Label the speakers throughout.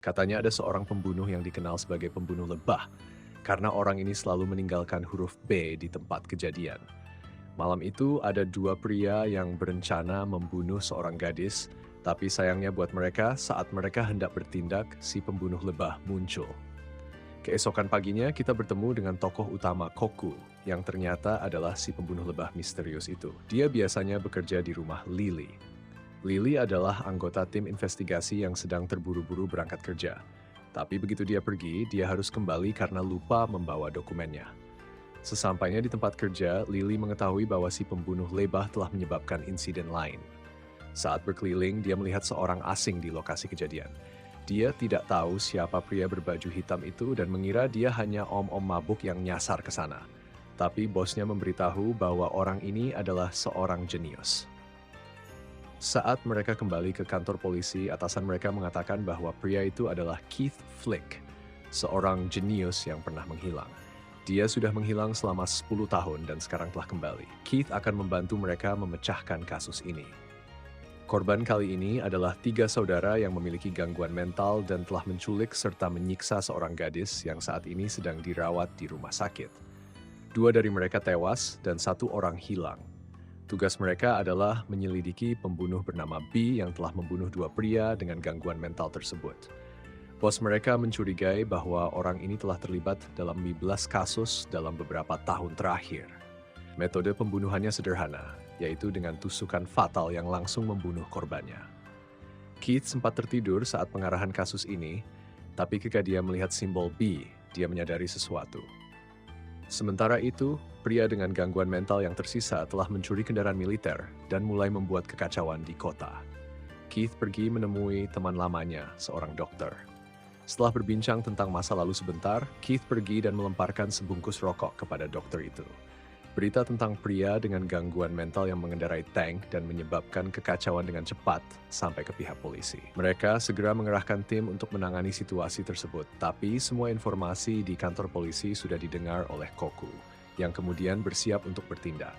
Speaker 1: Katanya ada seorang pembunuh yang dikenal sebagai pembunuh lebah, karena orang ini selalu meninggalkan huruf B di tempat kejadian. Malam itu ada dua pria yang berencana membunuh seorang gadis, tapi sayangnya buat mereka, saat mereka hendak bertindak, si pembunuh lebah muncul. Keesokan paginya kita bertemu dengan tokoh utama Koku, yang ternyata adalah si pembunuh lebah misterius itu. Dia biasanya bekerja di rumah Lily. Lily adalah anggota tim investigasi yang sedang terburu-buru berangkat kerja. Tapi begitu dia pergi, dia harus kembali karena lupa membawa dokumennya. Sesampainya di tempat kerja, Lily mengetahui bahwa si pembunuh lebah telah menyebabkan insiden lain. Saat berkeliling, dia melihat seorang asing di lokasi kejadian. Dia tidak tahu siapa pria berbaju hitam itu dan mengira dia hanya om-om mabuk yang nyasar ke sana. Tapi bosnya memberitahu bahwa orang ini adalah seorang jenius. Saat mereka kembali ke kantor polisi, atasan mereka mengatakan bahwa pria itu adalah Keith Flick, seorang jenius yang pernah menghilang. Dia sudah menghilang selama 10 tahun dan sekarang telah kembali. Keith akan membantu mereka memecahkan kasus ini. Korban kali ini adalah 3 saudara yang memiliki gangguan mental dan telah menculik serta menyiksa seorang gadis yang saat ini sedang dirawat di rumah sakit. 2 dari mereka tewas dan 1 orang hilang. Tugas mereka adalah menyelidiki pembunuh bernama B yang telah membunuh 2 pria dengan gangguan mental tersebut. Bos mereka mencurigai bahwa orang ini telah terlibat dalam 15 kasus dalam beberapa tahun terakhir. Metode pembunuhannya sederhana, yaitu dengan tusukan fatal yang langsung membunuh korbannya. Keith sempat tertidur saat pengarahan kasus ini, tapi ketika dia melihat simbol B, dia menyadari sesuatu. Sementara itu, pria dengan gangguan mental yang tersisa telah mencuri kendaraan militer dan mulai membuat kekacauan di kota. Keith pergi menemui teman lamanya, seorang dokter. Setelah berbincang tentang masa lalu sebentar, Keith pergi dan melemparkan sebungkus rokok kepada dokter itu. Berita tentang pria dengan gangguan mental yang mengendarai tank dan menyebabkan kekacauan dengan cepat sampai ke pihak polisi. Mereka segera mengerahkan tim untuk menangani situasi tersebut, tapi semua informasi di kantor polisi sudah didengar oleh Koku, yang kemudian bersiap untuk bertindak.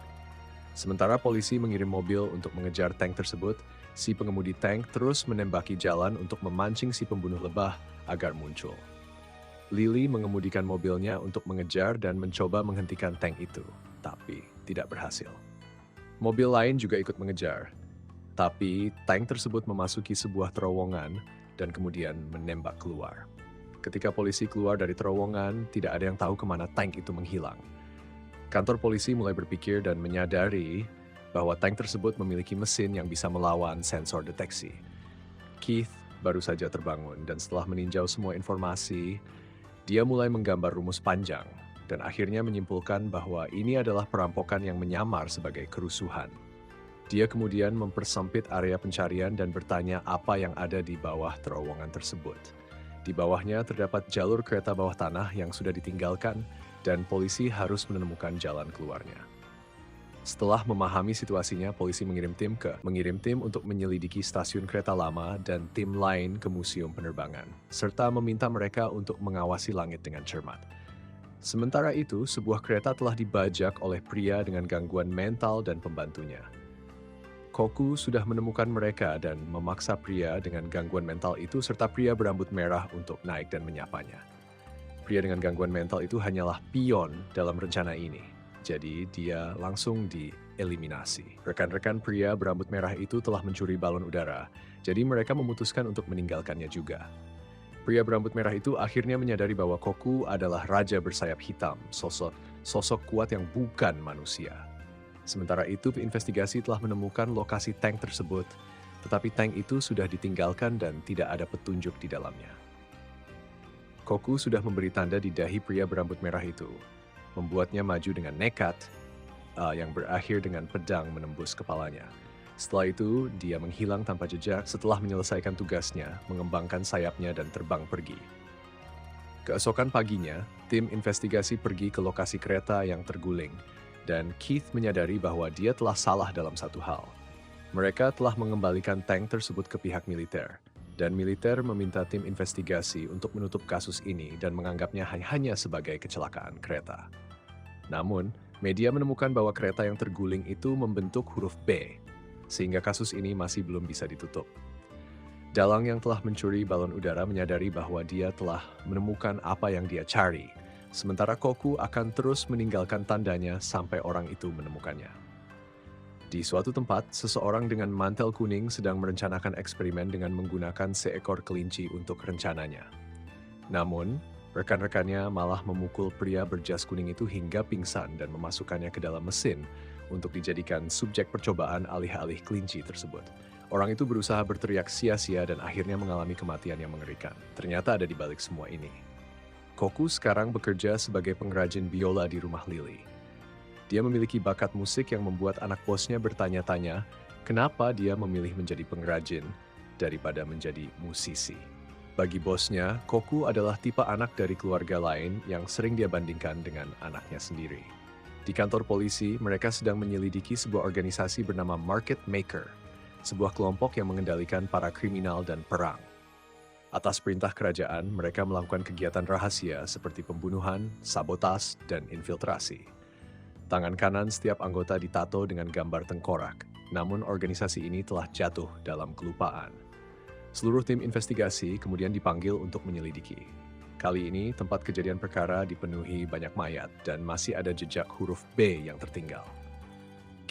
Speaker 1: Sementara polisi mengirim mobil untuk mengejar tank tersebut, si pengemudi tank terus menembaki jalan untuk memancing si pembunuh lebah agar muncul. Lily mengemudikan mobilnya untuk mengejar dan mencoba menghentikan tank itu, tapi tidak berhasil. Mobil lain juga ikut mengejar, tapi tank tersebut memasuki sebuah terowongan dan kemudian menembak keluar. Ketika polisi keluar dari terowongan, tidak ada yang tahu kemana tank itu menghilang. Kantor polisi mulai berpikir dan menyadari bahwa tank tersebut memiliki mesin yang bisa melawan sensor deteksi. Keith baru saja terbangun dan setelah meninjau semua informasi, dia mulai menggambar rumus panjang dan akhirnya menyimpulkan bahwa ini adalah perampokan yang menyamar sebagai kerusuhan. Dia kemudian mempersempit area pencarian dan bertanya apa yang ada di bawah terowongan tersebut. Di bawahnya terdapat jalur kereta bawah tanah yang sudah ditinggalkan dan polisi harus menemukan jalan keluarnya. Setelah memahami situasinya, polisi mengirim tim untuk menyelidiki stasiun kereta lama dan tim lain ke museum penerbangan, serta meminta mereka untuk mengawasi langit dengan cermat. Sementara itu, sebuah kereta telah dibajak oleh pria dengan gangguan mental dan pembantunya. Koku sudah menemukan mereka dan memaksa pria dengan gangguan mental itu serta pria berambut merah untuk naik dan menyapanya. Pria dengan gangguan mental itu hanyalah pion dalam rencana ini. Jadi dia langsung dieliminasi. Rekan-rekan pria berambut merah itu telah mencuri balon udara, jadi mereka memutuskan untuk meninggalkannya juga. Pria berambut merah itu akhirnya menyadari bahwa Koku adalah raja bersayap hitam, sosok kuat yang bukan manusia. Sementara itu, investigasi telah menemukan lokasi tank tersebut, tetapi tank itu sudah ditinggalkan dan tidak ada petunjuk di dalamnya. Koku sudah memberi tanda di dahi pria berambut merah itu, membuatnya maju dengan nekat, yang berakhir dengan pedang menembus kepalanya. Setelah itu, dia menghilang tanpa jejak setelah menyelesaikan tugasnya, mengembangkan sayapnya dan terbang pergi. Keesokan paginya, tim investigasi pergi ke lokasi kereta yang terguling, dan Keith menyadari bahwa dia telah salah dalam satu hal. Mereka telah mengembalikan tank tersebut ke pihak militer, dan militer meminta tim investigasi untuk menutup kasus ini dan menganggapnya hanya sebagai kecelakaan kereta. Namun, media menemukan bahwa kereta yang terguling itu membentuk huruf B, sehingga kasus ini masih belum bisa ditutup. Dalang yang telah mencuri balon udara menyadari bahwa dia telah menemukan apa yang dia cari, sementara Koku akan terus meninggalkan tandanya sampai orang itu menemukannya. Di suatu tempat, seseorang dengan mantel kuning sedang merencanakan eksperimen dengan menggunakan seekor kelinci untuk rencananya. Namun, rekan-rekannya malah memukul pria berjas kuning itu hingga pingsan dan memasukkannya ke dalam mesin untuk dijadikan subjek percobaan alih-alih kelinci tersebut. Orang itu berusaha berteriak sia-sia dan akhirnya mengalami kematian yang mengerikan. Ternyata ada di balik semua ini. Koku sekarang bekerja sebagai pengrajin biola di rumah Lily. Dia memiliki bakat musik yang membuat anak bosnya bertanya-tanya kenapa dia memilih menjadi pengrajin daripada menjadi musisi. Bagi bosnya, Koku adalah tipe anak dari keluarga lain yang sering dia bandingkan dengan anaknya sendiri. Di kantor polisi, mereka sedang menyelidiki sebuah organisasi bernama Market Maker, sebuah kelompok yang mengendalikan para kriminal dan perang. Atas perintah kerajaan, mereka melakukan kegiatan rahasia seperti pembunuhan, sabotas, dan infiltrasi. Tangan kanan setiap anggota ditato dengan gambar tengkorak, namun organisasi ini telah jatuh dalam kelupaan. Seluruh tim investigasi kemudian dipanggil untuk menyelidiki. Kali ini, tempat kejadian perkara dipenuhi banyak mayat dan masih ada jejak huruf B yang tertinggal.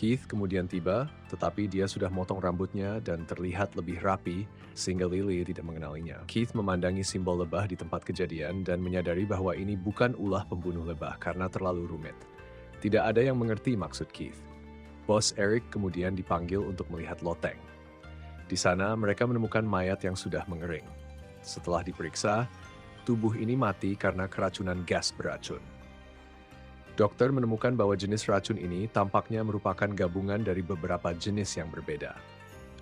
Speaker 1: Keith kemudian tiba, tetapi dia sudah motong rambutnya dan terlihat lebih rapi sehingga Lily tidak mengenalinya. Keith memandangi simbol lebah di tempat kejadian dan menyadari bahwa ini bukan ulah pembunuh lebah karena terlalu rumit. Tidak ada yang mengerti maksud Keith. Bos Eric kemudian dipanggil untuk melihat loteng. Di sana mereka menemukan mayat yang sudah mengering. Setelah diperiksa, tubuh ini mati karena keracunan gas beracun. Dokter menemukan bahwa jenis racun ini tampaknya merupakan gabungan dari beberapa jenis yang berbeda.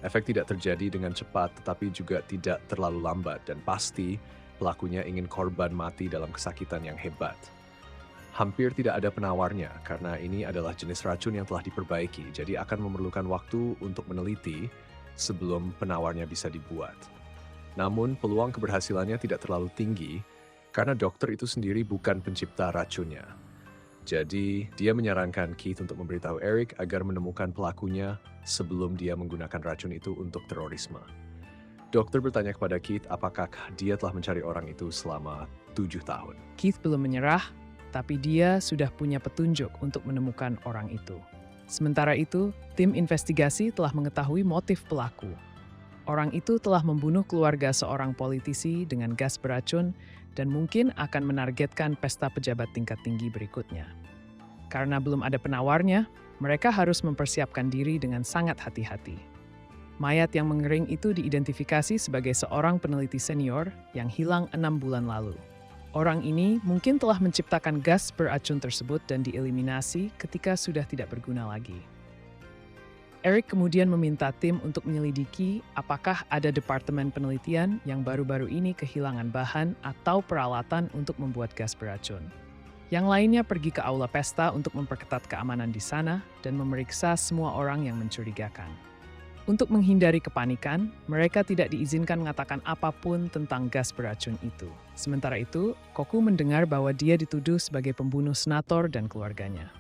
Speaker 1: Efek tidak terjadi dengan cepat tetapi juga tidak terlalu lambat dan pasti pelakunya ingin korban mati dalam kesakitan yang hebat. Hampir tidak ada penawarnya karena ini adalah jenis racun yang telah diperbaiki, jadi akan memerlukan waktu untuk meneliti sebelum penawarnya bisa dibuat. Namun peluang keberhasilannya tidak terlalu tinggi karena dokter itu sendiri bukan pencipta racunnya. Jadi dia menyarankan Keith untuk memberitahu Eric agar menemukan pelakunya sebelum dia menggunakan racun itu untuk terorisme. Dokter bertanya kepada Keith apakah dia telah mencari orang itu selama 7 tahun.
Speaker 2: Keith belum menyerah, tapi dia sudah punya petunjuk untuk menemukan orang itu. Sementara itu, tim investigasi telah mengetahui motif pelaku. Orang itu telah membunuh keluarga seorang politisi dengan gas beracun dan mungkin akan menargetkan pesta pejabat tingkat tinggi berikutnya. Karena belum ada penawarnya, mereka harus mempersiapkan diri dengan sangat hati-hati. Mayat yang mengering itu diidentifikasi sebagai seorang peneliti senior yang hilang 6 bulan lalu. Orang ini mungkin telah menciptakan gas beracun tersebut dan dieliminasi ketika sudah tidak berguna lagi. Eric kemudian meminta tim untuk menyelidiki apakah ada departemen penelitian yang baru-baru ini kehilangan bahan atau peralatan untuk membuat gas beracun. Yang lainnya pergi ke aula pesta untuk memperketat keamanan di sana dan memeriksa semua orang yang mencurigakan. Untuk menghindari kepanikan, mereka tidak diizinkan mengatakan apapun tentang gas beracun itu. Sementara itu, Koku mendengar bahwa dia dituduh sebagai pembunuh senator dan keluarganya.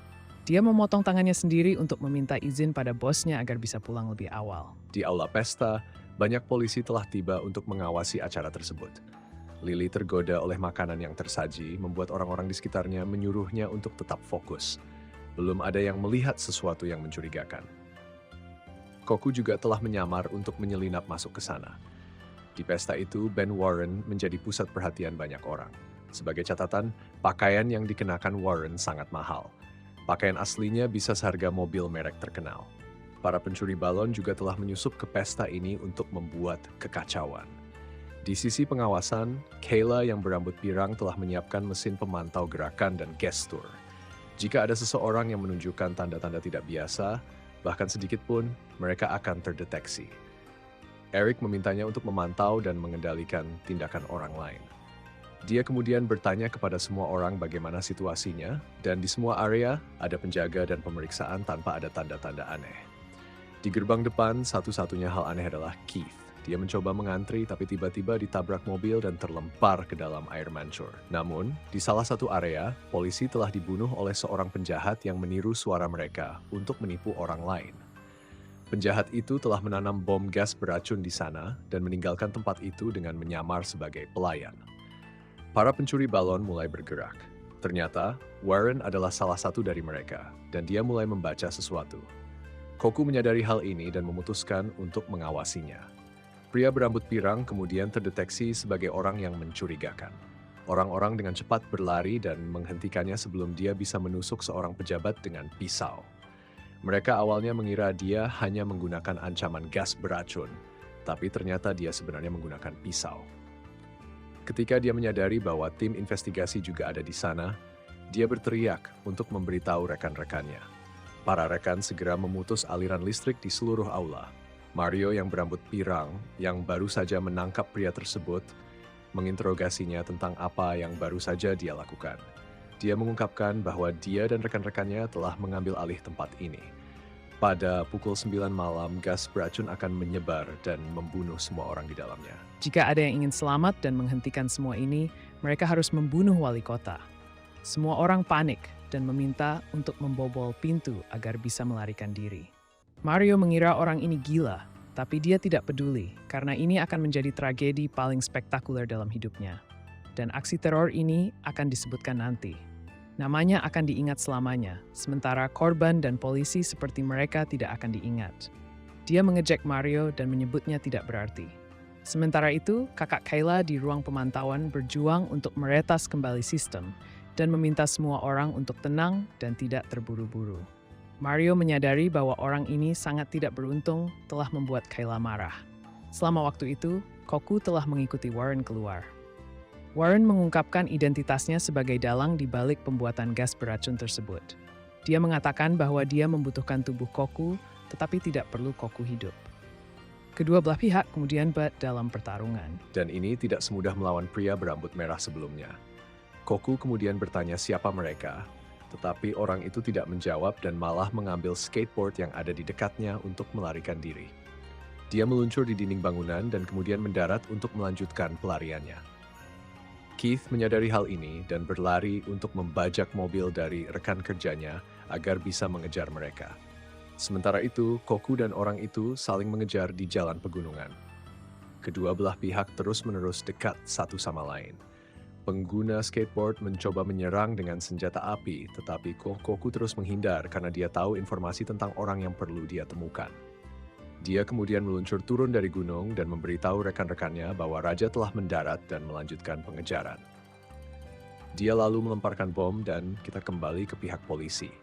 Speaker 2: Dia memotong tangannya sendiri untuk meminta izin pada bosnya agar bisa pulang lebih awal.
Speaker 1: Di aula pesta, banyak polisi telah tiba untuk mengawasi acara tersebut. Lily tergoda oleh makanan yang tersaji, membuat orang-orang di sekitarnya menyuruhnya untuk tetap fokus. Belum ada yang melihat sesuatu yang mencurigakan. Koku juga telah menyamar untuk menyelinap masuk ke sana. Di pesta itu, Ben Warren menjadi pusat perhatian banyak orang. Sebagai catatan, pakaian yang dikenakan Warren sangat mahal. Pakaian aslinya bisa seharga mobil merek terkenal. Para pencuri balon juga telah menyusup ke pesta ini untuk membuat kekacauan. Di sisi pengawasan, Kayla yang berambut pirang telah menyiapkan mesin pemantau gerakan dan gestur. Jika ada seseorang yang menunjukkan tanda-tanda tidak biasa, bahkan sedikit pun, mereka akan terdeteksi. Eric memintanya untuk memantau dan mengendalikan tindakan orang lain. Dia kemudian bertanya kepada semua orang bagaimana situasinya, dan di semua area ada penjaga dan pemeriksaan tanpa ada tanda-tanda aneh. Di gerbang depan, satu-satunya hal aneh adalah Keith. Dia mencoba mengantri tapi tiba-tiba ditabrak mobil dan terlempar ke dalam air mancur. Namun, di salah satu area, polisi telah dibunuh oleh seorang penjahat yang meniru suara mereka untuk menipu orang lain. Penjahat itu telah menanam bom gas beracun di sana dan meninggalkan tempat itu dengan menyamar sebagai pelayan. Para pencuri balon mulai bergerak. Ternyata, Warren adalah salah satu dari mereka, dan dia mulai membaca sesuatu. Koku menyadari hal ini dan memutuskan untuk mengawasinya. Pria berambut pirang kemudian terdeteksi sebagai orang yang mencurigakan. Orang-orang dengan cepat berlari dan menghentikannya sebelum dia bisa menusuk seorang pejabat dengan pisau. Mereka awalnya mengira dia hanya menggunakan ancaman gas beracun, tapi ternyata dia sebenarnya menggunakan pisau. Ketika dia menyadari bahwa tim investigasi juga ada di sana, dia berteriak untuk memberitahu rekan-rekannya. Para rekan segera memutus aliran listrik di seluruh aula. Mario yang berambut pirang, yang baru saja menangkap pria tersebut, menginterogasinya tentang apa yang baru saja dia lakukan. Dia mengungkapkan bahwa dia dan rekan-rekannya telah mengambil alih tempat ini. Pada pukul 9 malam, gas beracun akan menyebar dan membunuh semua orang di dalamnya.
Speaker 2: Jika ada yang ingin selamat dan menghentikan semua ini, mereka harus membunuh wali kota. Semua orang panik dan meminta untuk membobol pintu agar bisa melarikan diri. Mario mengira orang ini gila, tapi dia tidak peduli karena ini akan menjadi tragedi paling spektakuler dalam hidupnya. Dan aksi teror ini akan disebutkan nanti. Namanya akan diingat selamanya, sementara korban dan polisi seperti mereka tidak akan diingat. Dia mengejek Mario dan menyebutnya tidak berarti. Sementara itu, kakak Kayla di ruang pemantauan berjuang untuk meretas kembali sistem dan meminta semua orang untuk tenang dan tidak terburu-buru. Mario menyadari bahwa orang ini sangat tidak beruntung telah membuat Kayla marah. Selama waktu itu, Koku telah mengikuti Warren keluar. Warren mengungkapkan identitasnya sebagai dalang di balik pembuatan gas beracun tersebut. Dia mengatakan bahwa dia membutuhkan tubuh Koku, tetapi tidak perlu Koku hidup. Kedua belah pihak kemudian dalam pertarungan.
Speaker 1: Dan ini tidak semudah melawan pria berambut merah sebelumnya. Koku kemudian bertanya siapa mereka, tetapi orang itu tidak menjawab dan malah mengambil skateboard yang ada di dekatnya untuk melarikan diri. Dia meluncur di dinding bangunan dan kemudian mendarat untuk melanjutkan pelariannya. Keith menyadari hal ini dan berlari untuk membajak mobil dari rekan kerjanya agar bisa mengejar mereka. Sementara itu, Koku dan orang itu saling mengejar di jalan pegunungan. Kedua belah pihak terus-menerus dekat satu sama lain. Pengguna skateboard mencoba menyerang dengan senjata api, tetapi Koku terus menghindar karena dia tahu informasi tentang orang yang perlu dia temukan. Dia kemudian meluncur turun dari gunung dan memberitahu rekan-rekannya bahwa Raja telah mendarat dan melanjutkan pengejaran. Dia lalu melemparkan bom dan kita kembali ke pihak polisi.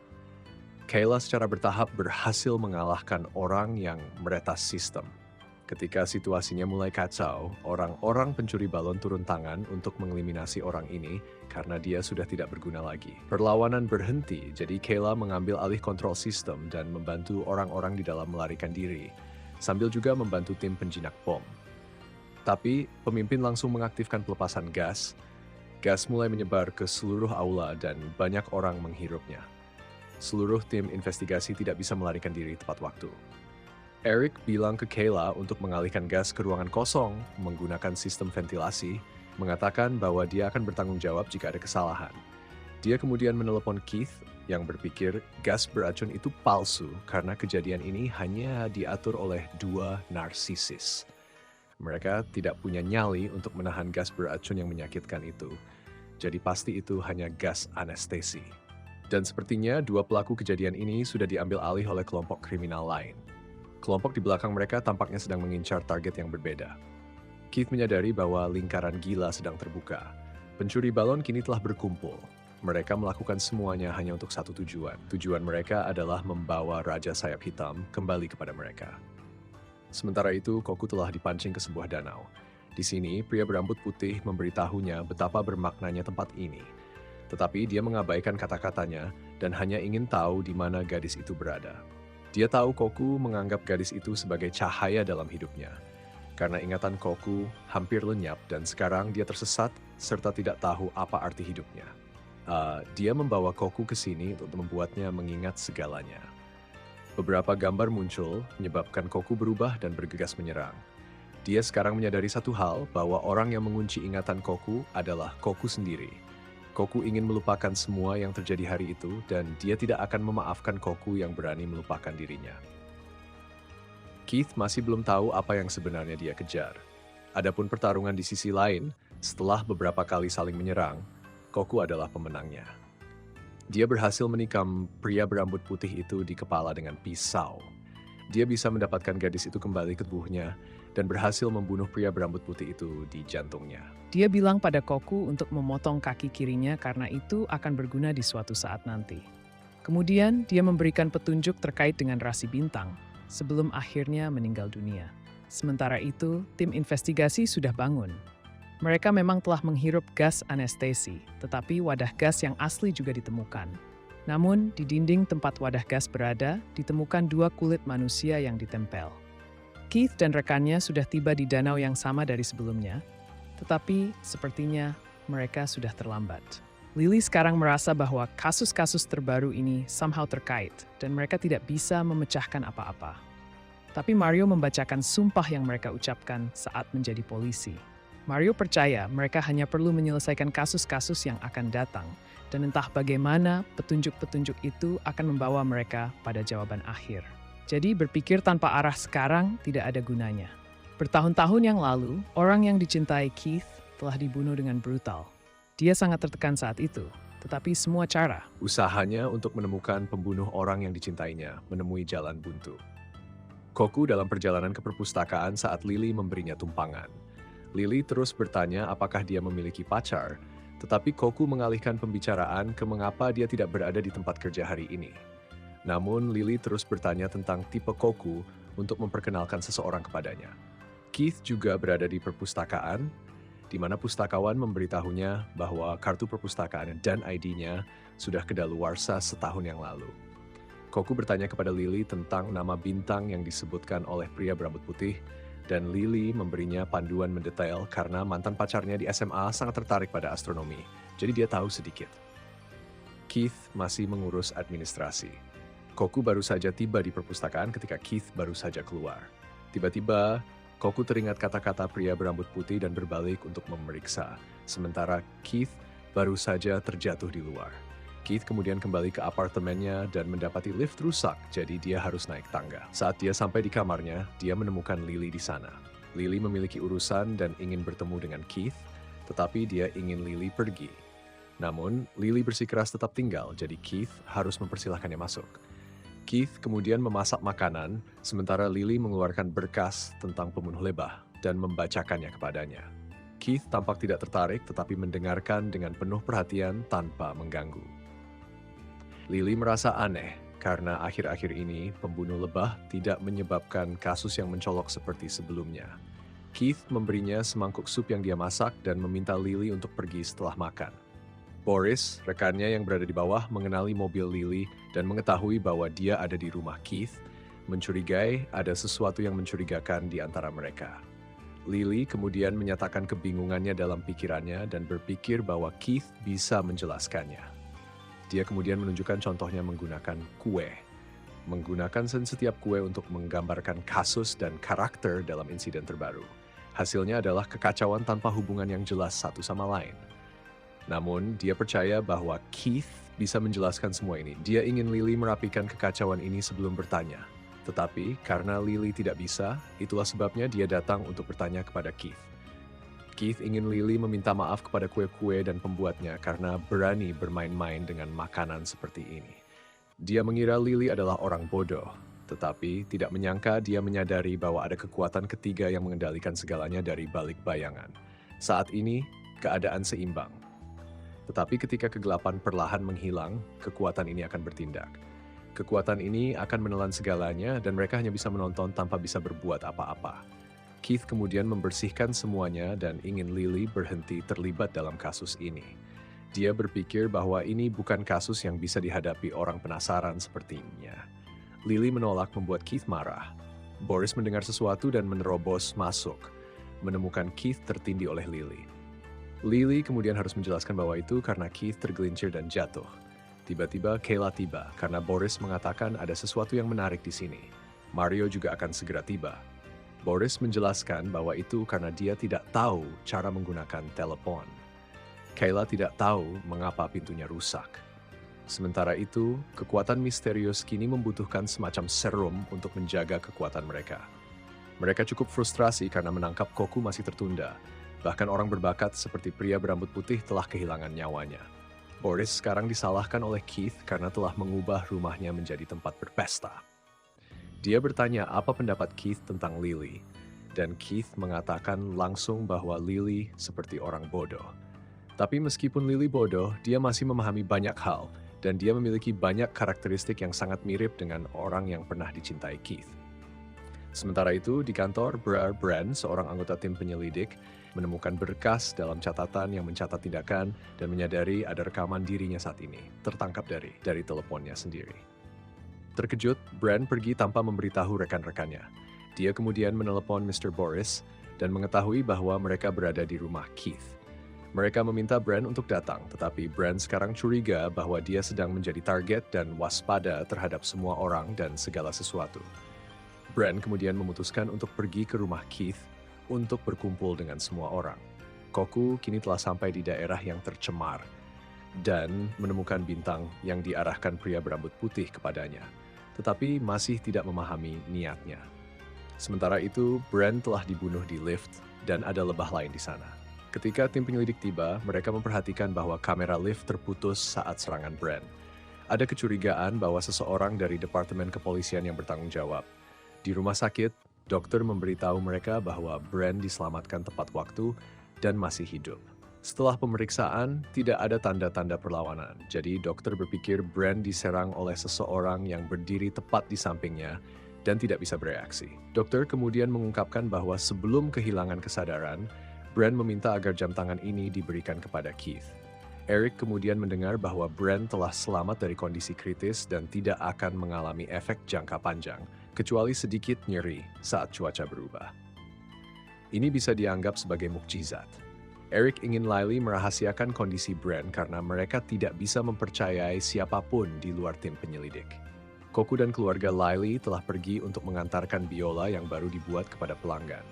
Speaker 1: Kayla secara bertahap berhasil mengalahkan orang yang meretas sistem. Ketika situasinya mulai kacau, orang-orang pencuri balon turun tangan untuk mengeliminasi orang ini karena dia sudah tidak berguna lagi. Perlawanan berhenti, jadi Kayla mengambil alih kontrol sistem dan membantu orang-orang di dalam melarikan diri, sambil juga membantu tim penjinak bom. Tapi, pemimpin langsung mengaktifkan pelepasan gas. Gas mulai menyebar ke seluruh aula dan banyak orang menghirupnya. Seluruh tim investigasi tidak bisa melarikan diri tepat waktu. Eric bilang ke Kayla untuk mengalihkan gas ke ruangan kosong menggunakan sistem ventilasi, mengatakan bahwa dia akan bertanggung jawab jika ada kesalahan. Dia kemudian menelepon Keith yang berpikir gas beracun itu palsu karena kejadian ini hanya diatur oleh dua narsisis. Mereka tidak punya nyali untuk menahan gas beracun yang menyakitkan itu. Jadi pasti itu hanya gas anestesi. Dan sepertinya dua pelaku kejadian ini sudah diambil alih oleh kelompok kriminal lain. Kelompok di belakang mereka tampaknya sedang mengincar target yang berbeda. Keith menyadari bahwa lingkaran gila sedang terbuka. Pencuri balon kini telah berkumpul. Mereka melakukan semuanya hanya untuk satu tujuan. Tujuan mereka adalah membawa Raja Sayap Hitam kembali kepada mereka. Sementara itu, Koku telah dipancing ke sebuah danau. Di sini, pria berambut putih memberitahunya betapa bermaknanya tempat ini. Tetapi dia mengabaikan kata-katanya dan hanya ingin tahu di mana gadis itu berada. Dia tahu Koku menganggap gadis itu sebagai cahaya dalam hidupnya. Karena ingatan Koku hampir lenyap dan sekarang dia tersesat serta tidak tahu apa arti hidupnya. Dia membawa Koku ke sini untuk membuatnya mengingat segalanya. Beberapa gambar muncul menyebabkan Koku berubah dan bergegas menyerang. Dia sekarang menyadari satu hal bahwa orang yang mengunci ingatan Koku adalah Koku sendiri. Koku ingin melupakan semua yang terjadi hari itu dan dia tidak akan memaafkan Koku yang berani melupakan dirinya. Keith masih belum tahu apa yang sebenarnya dia kejar. Adapun pertarungan di sisi lain, setelah beberapa kali saling menyerang, Koku adalah pemenangnya. Dia berhasil menikam pria berambut putih itu di kepala dengan pisau. Dia bisa mendapatkan gadis itu kembali ke tubuhnya dan berhasil membunuh pria berambut putih itu di jantungnya.
Speaker 2: Dia bilang pada Koku untuk memotong kaki kirinya karena itu akan berguna di suatu saat nanti. Kemudian dia memberikan petunjuk terkait dengan rasi bintang sebelum akhirnya meninggal dunia. Sementara itu, tim investigasi sudah bangun. Mereka memang telah menghirup gas anestesi, tetapi wadah gas yang asli juga ditemukan. Namun, di dinding tempat wadah gas berada, ditemukan 2 kulit manusia yang ditempel. Keith dan rekannya sudah tiba di danau yang sama dari sebelumnya, tetapi sepertinya mereka sudah terlambat. Lily sekarang merasa bahwa kasus-kasus terbaru ini somehow terkait, dan mereka tidak bisa memecahkan apa-apa. Tapi Mario membacakan sumpah yang mereka ucapkan saat menjadi polisi. Mario percaya mereka hanya perlu menyelesaikan kasus-kasus yang akan datang, dan entah bagaimana petunjuk-petunjuk itu akan membawa mereka pada jawaban akhir. Jadi berpikir tanpa arah sekarang tidak ada gunanya. Bertahun-tahun yang lalu, orang yang dicintai Keith telah dibunuh dengan brutal. Dia sangat tertekan saat itu, tetapi semua cara.
Speaker 1: Usahanya untuk menemukan pembunuh orang yang dicintainya menemui jalan buntu. Koku dalam perjalanan ke perpustakaan saat Lily memberinya tumpangan. Lily terus bertanya apakah dia memiliki pacar, tetapi Koku mengalihkan pembicaraan ke mengapa dia tidak berada di tempat kerja hari ini. Namun Lily terus bertanya tentang tipe Koku untuk memperkenalkan seseorang kepadanya. Keith juga berada di perpustakaan, di mana pustakawan memberitahunya bahwa kartu perpustakaan dan ID-nya sudah kedaluarsa setahun yang lalu. Koku bertanya kepada Lily tentang nama bintang yang disebutkan oleh pria berambut putih, dan Lily memberinya panduan mendetail karena mantan pacarnya di SMA sangat tertarik pada astronomi, jadi dia tahu sedikit. Keith masih mengurus administrasi. Koku baru saja tiba di perpustakaan ketika Keith baru saja keluar. Tiba-tiba, Koku teringat kata-kata pria berambut putih dan berbalik untuk memeriksa, sementara Keith baru saja terjatuh di luar. Keith kemudian kembali ke apartemennya dan mendapati lift rusak, jadi dia harus naik tangga. Saat dia sampai di kamarnya, dia menemukan Lily di sana. Lily memiliki urusan dan ingin bertemu dengan Keith, tetapi dia ingin Lily pergi. Namun, Lily bersikeras tetap tinggal, jadi Keith harus mempersilahkannya masuk. Keith kemudian memasak makanan, sementara Lily mengeluarkan berkas tentang pembunuh lebah dan membacakannya kepadanya. Keith tampak tidak tertarik, tetapi mendengarkan dengan penuh perhatian tanpa mengganggu. Lily merasa aneh karena akhir-akhir ini pembunuh lebah tidak menyebabkan kasus yang mencolok seperti sebelumnya. Keith memberinya semangkuk sup yang dia masak dan meminta Lily untuk pergi setelah makan. Boris, rekannya yang berada di bawah, mengenali mobil Lily dan mengetahui bahwa dia ada di rumah Keith, mencurigai ada sesuatu yang mencurigakan di antara mereka. Lily kemudian menyatakan kebingungannya dalam pikirannya dan berpikir bahwa Keith bisa menjelaskannya. Dia kemudian menunjukkan contohnya menggunakan kue. Menggunakan setiap kue untuk menggambarkan kasus dan karakter dalam insiden terbaru. Hasilnya adalah kekacauan tanpa hubungan yang jelas satu sama lain. Namun, dia percaya bahwa Keith bisa menjelaskan semua ini. Dia ingin Lily merapikan kekacauan ini sebelum bertanya. Tetapi, karena Lily tidak bisa, itulah sebabnya dia datang untuk bertanya kepada Keith. Keith ingin Lily meminta maaf kepada kue-kue dan pembuatnya karena berani bermain-main dengan makanan seperti ini. Dia mengira Lily adalah orang bodoh, tetapi tidak menyangka dia menyadari bahwa ada kekuatan ketiga yang mengendalikan segalanya dari balik bayangan. Saat ini, keadaan seimbang. Tetapi ketika kegelapan perlahan menghilang, kekuatan ini akan bertindak. Kekuatan ini akan menelan segalanya dan mereka hanya bisa menonton tanpa bisa berbuat apa-apa. Keith kemudian membersihkan semuanya dan ingin Lily berhenti terlibat dalam kasus ini. Dia berpikir bahwa ini bukan kasus yang bisa dihadapi orang penasaran sepertinya. Lily menolak membuat Keith marah. Boris mendengar sesuatu dan menerobos masuk, menemukan Keith tertindih oleh Lily. Lily kemudian harus menjelaskan bahwa itu karena Keith tergelincir dan jatuh. Tiba-tiba Kayla tiba karena Boris mengatakan ada sesuatu yang menarik di sini. Mario juga akan segera tiba. Boris menjelaskan bahwa itu karena dia tidak tahu cara menggunakan telepon. Kayla tidak tahu mengapa pintunya rusak. Sementara itu, kekuatan misterius kini membutuhkan semacam serum untuk menjaga kekuatan mereka. Mereka cukup frustrasi karena menangkap Koku masih tertunda. Bahkan orang berbakat seperti pria berambut putih telah kehilangan nyawanya. Boris sekarang disalahkan oleh Keith karena telah mengubah rumahnya menjadi tempat berpesta. Dia bertanya apa pendapat Keith tentang Lily, dan Keith mengatakan langsung bahwa Lily seperti orang bodoh. Tapi meskipun Lily bodoh, dia masih memahami banyak hal, dan dia memiliki banyak karakteristik yang sangat mirip dengan orang yang pernah dicintai Keith. Sementara itu, di kantor, Brand, seorang anggota tim penyelidik, menemukan berkas dalam catatan yang mencatat tindakan dan menyadari ada rekaman dirinya saat ini, tertangkap dari teleponnya sendiri. Terkejut, Brand pergi tanpa memberitahu rekan-rekannya. Dia kemudian menelepon Mr. Boris dan mengetahui bahwa mereka berada di rumah Keith. Mereka meminta Brand untuk datang, tetapi Brand sekarang curiga bahwa dia sedang menjadi target dan waspada terhadap semua orang dan segala sesuatu. Brand kemudian memutuskan untuk pergi ke rumah Keith untuk berkumpul dengan semua orang. Koku kini telah sampai di daerah yang tercemar dan menemukan bintang yang diarahkan pria berambut putih kepadanya, tetapi masih tidak memahami niatnya. Sementara itu, Brand telah dibunuh di lift dan ada lebah lain di sana. Ketika tim penyelidik tiba, mereka memperhatikan bahwa kamera lift terputus saat serangan Brand. Ada kecurigaan bahwa seseorang dari Departemen Kepolisian yang bertanggung jawab. Di rumah sakit, dokter memberitahu mereka bahwa Brand diselamatkan tepat waktu dan masih hidup. Setelah pemeriksaan, tidak ada tanda-tanda perlawanan. Jadi dokter berpikir Brand diserang oleh seseorang yang berdiri tepat di sampingnya dan tidak bisa bereaksi. Dokter kemudian mengungkapkan bahwa sebelum kehilangan kesadaran, Brand meminta agar jam tangan ini diberikan kepada Keith. Eric kemudian mendengar bahwa Brand telah selamat dari kondisi kritis dan tidak akan mengalami efek jangka panjang, kecuali sedikit nyeri saat cuaca berubah. Ini bisa dianggap sebagai mukjizat. Eric ingin Lily merahasiakan kondisi Brand karena mereka tidak bisa mempercayai siapapun di luar tim penyelidik. Koku dan keluarga Lily telah pergi untuk mengantarkan biola yang baru dibuat kepada pelanggan.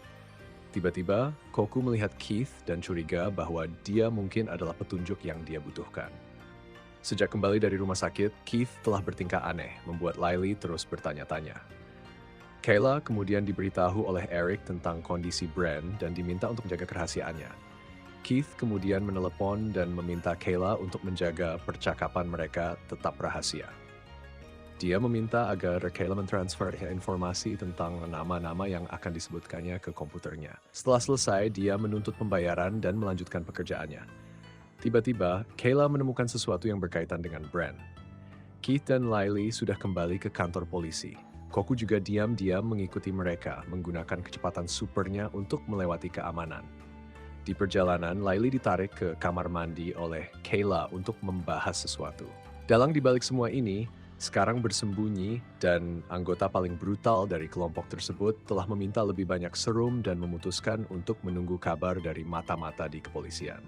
Speaker 1: Tiba-tiba, Koku melihat Keith dan curiga bahwa dia mungkin adalah petunjuk yang dia butuhkan. Sejak kembali dari rumah sakit, Keith telah bertingkah aneh, membuat Lily terus bertanya-tanya. Kayla kemudian diberitahu oleh Eric tentang kondisi Brand dan diminta untuk menjaga kerahasiaannya. Keith kemudian menelepon dan meminta Kayla untuk menjaga percakapan mereka tetap rahasia. Dia meminta agar Kayla mentransfer informasi tentang nama-nama yang akan disebutkannya ke komputernya. Setelah selesai, dia menuntut pembayaran dan melanjutkan pekerjaannya. Tiba-tiba, Kayla menemukan sesuatu yang berkaitan dengan Brand. Keith dan Lily sudah kembali ke kantor polisi. Koku juga diam-diam mengikuti mereka, menggunakan kecepatan supernya untuk melewati keamanan. Di perjalanan, Lily ditarik ke kamar mandi oleh Kayla untuk membahas sesuatu. Dalang dibalik semua ini, sekarang bersembunyi dan anggota paling brutal dari kelompok tersebut telah meminta lebih banyak serum dan memutuskan untuk menunggu kabar dari mata-mata di kepolisian.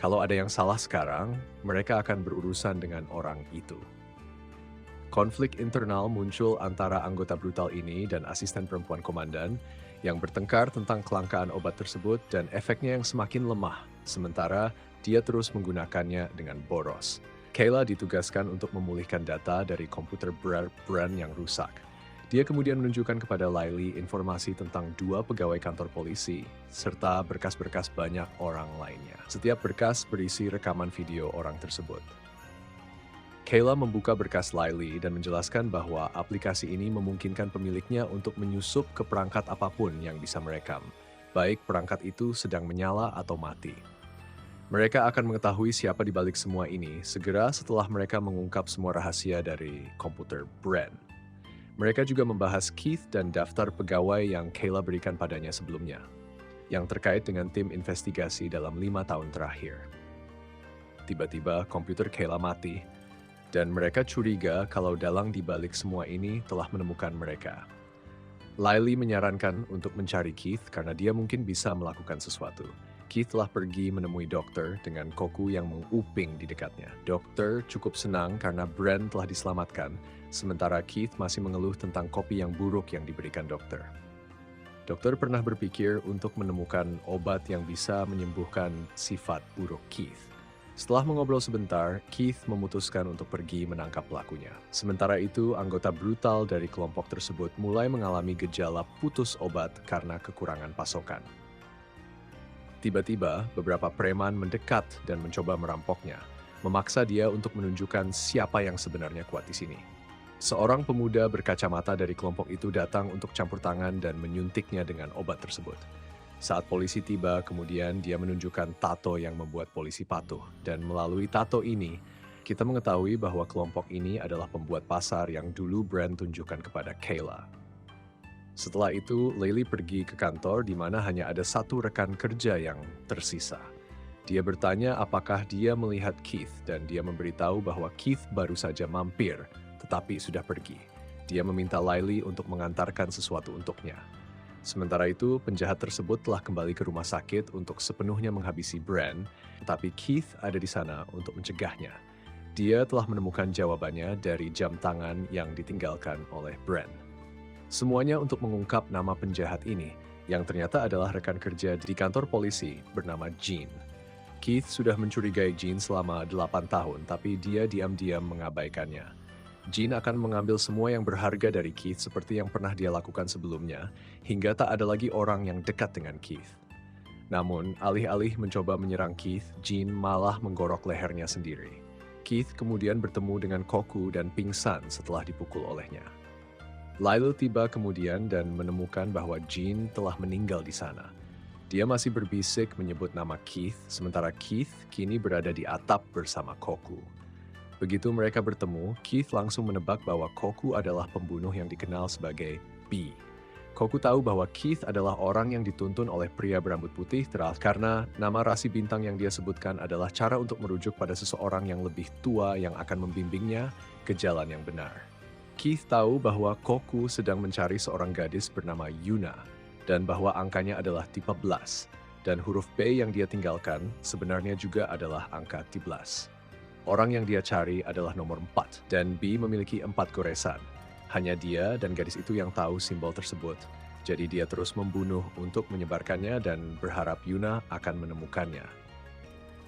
Speaker 1: Kalau ada yang salah sekarang, mereka akan berurusan dengan orang itu. Konflik internal muncul antara anggota brutal ini dan asisten perempuan komandan yang bertengkar tentang kelangkaan obat tersebut dan efeknya yang semakin lemah, sementara dia terus menggunakannya dengan boros. Kayla ditugaskan untuk memulihkan data dari komputer Brand yang rusak. Dia kemudian menunjukkan kepada Lily informasi tentang 2 pegawai kantor polisi, serta berkas-berkas banyak orang lainnya. Setiap berkas berisi rekaman video orang tersebut. Kayla membuka berkas Lily dan menjelaskan bahwa aplikasi ini memungkinkan pemiliknya untuk menyusup ke perangkat apapun yang bisa merekam, baik perangkat itu sedang menyala atau mati. Mereka akan mengetahui siapa di balik semua ini segera setelah mereka mengungkap semua rahasia dari komputer Brand. Mereka juga membahas Keith dan daftar pegawai yang Kayla berikan padanya sebelumnya, yang terkait dengan tim investigasi dalam 5 tahun terakhir. Tiba-tiba komputer Kayla mati, dan mereka curiga kalau dalang di balik semua ini telah menemukan mereka. Lily menyarankan untuk mencari Keith karena dia mungkin bisa melakukan sesuatu. Keith telah pergi menemui dokter dengan Koku yang menguping di dekatnya. Dokter cukup senang karena Brand telah diselamatkan, sementara Keith masih mengeluh tentang kopi yang buruk yang diberikan dokter. Dokter pernah berpikir untuk menemukan obat yang bisa menyembuhkan sifat buruk Keith. Setelah mengobrol sebentar, Keith memutuskan untuk pergi menangkap pelakunya. Sementara itu, anggota brutal dari kelompok tersebut mulai mengalami gejala putus obat karena kekurangan pasokan. Tiba-tiba, beberapa preman mendekat dan mencoba merampoknya, memaksa dia untuk menunjukkan siapa yang sebenarnya kuat di sini. Seorang pemuda berkacamata dari kelompok itu datang untuk campur tangan dan menyuntiknya dengan obat tersebut. Saat polisi tiba, kemudian dia menunjukkan tato yang membuat polisi patuh. Dan melalui tato ini, kita mengetahui bahwa kelompok ini adalah pembuat pasar yang dulu Brand tunjukkan kepada Kayla. Setelah itu, Laylee pergi ke kantor di mana hanya ada satu rekan kerja yang tersisa. Dia bertanya apakah dia melihat Keith dan dia memberitahu bahwa Keith baru saja mampir, tetapi sudah pergi. Dia meminta Laylee untuk mengantarkan sesuatu untuknya. Sementara itu, penjahat tersebut telah kembali ke rumah sakit untuk sepenuhnya menghabisi Brand, tetapi Keith ada di sana untuk mencegahnya. Dia telah menemukan jawabannya dari jam tangan yang ditinggalkan oleh Brand. Semuanya untuk mengungkap nama penjahat ini, yang ternyata adalah rekan kerja di kantor polisi bernama Jean. Keith sudah mencurigai Jean selama 8 tahun, tapi dia diam-diam mengabaikannya. Jean akan mengambil semua yang berharga dari Keith seperti yang pernah dia lakukan sebelumnya, hingga tak ada lagi orang yang dekat dengan Keith. Namun, alih-alih mencoba menyerang Keith, Jean malah menggorok lehernya sendiri. Keith kemudian bertemu dengan Koku dan pingsan setelah dipukul olehnya. Lyle tiba kemudian dan menemukan bahwa Jean telah meninggal di sana. Dia masih berbisik menyebut nama Keith, sementara Keith kini berada di atap bersama Koku. Begitu mereka bertemu, Keith langsung menebak bahwa Koku adalah pembunuh yang dikenal sebagai B. Koku tahu bahwa Keith adalah orang yang dituntun oleh pria berambut putih karena nama rasi bintang yang dia sebutkan adalah cara untuk merujuk pada seseorang yang lebih tua yang akan membimbingnya ke jalan yang benar. Keith tahu bahwa Koku sedang mencari seorang gadis bernama Yuna dan bahwa angkanya adalah 13 dan huruf B yang dia tinggalkan sebenarnya juga adalah angka 13. Orang yang dia cari adalah nomor 4, dan B memiliki 4 goresan. Hanya dia dan gadis itu yang tahu simbol tersebut. Jadi dia terus membunuh untuk menyebarkannya dan berharap Yuna akan menemukannya.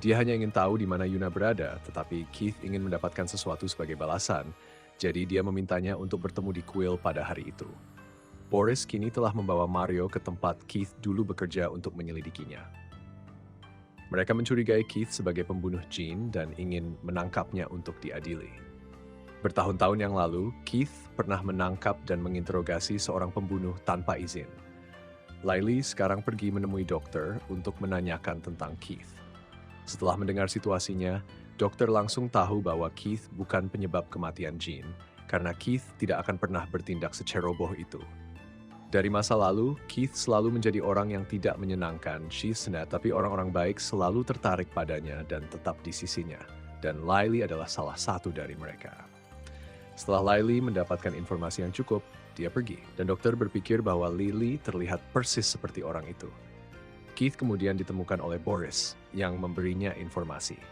Speaker 1: Dia hanya ingin tahu di mana Yuna berada, tetapi Keith ingin mendapatkan sesuatu sebagai balasan. Jadi dia memintanya untuk bertemu di kuil pada hari itu. Boris kini telah membawa Mario ke tempat Keith dulu bekerja untuk menyelidikinya. Mereka mencurigai Keith sebagai pembunuh Jean dan ingin menangkapnya untuk diadili. Bertahun-tahun yang lalu, Keith pernah menangkap dan menginterogasi seorang pembunuh tanpa izin. Laylee sekarang pergi menemui dokter untuk menanyakan tentang Keith. Setelah mendengar situasinya, dokter langsung tahu bahwa Keith bukan penyebab kematian Jean, karena Keith tidak akan pernah bertindak seceroboh itu. Dari masa lalu, Keith selalu menjadi orang yang tidak menyenangkan She's-net, tapi orang-orang baik selalu tertarik padanya dan tetap di sisinya. Dan Laylee adalah salah satu dari mereka. Setelah Laylee mendapatkan informasi yang cukup, dia pergi. Dan dokter berpikir bahwa Lily terlihat persis seperti orang itu. Keith kemudian ditemukan oleh Boris yang memberinya informasi.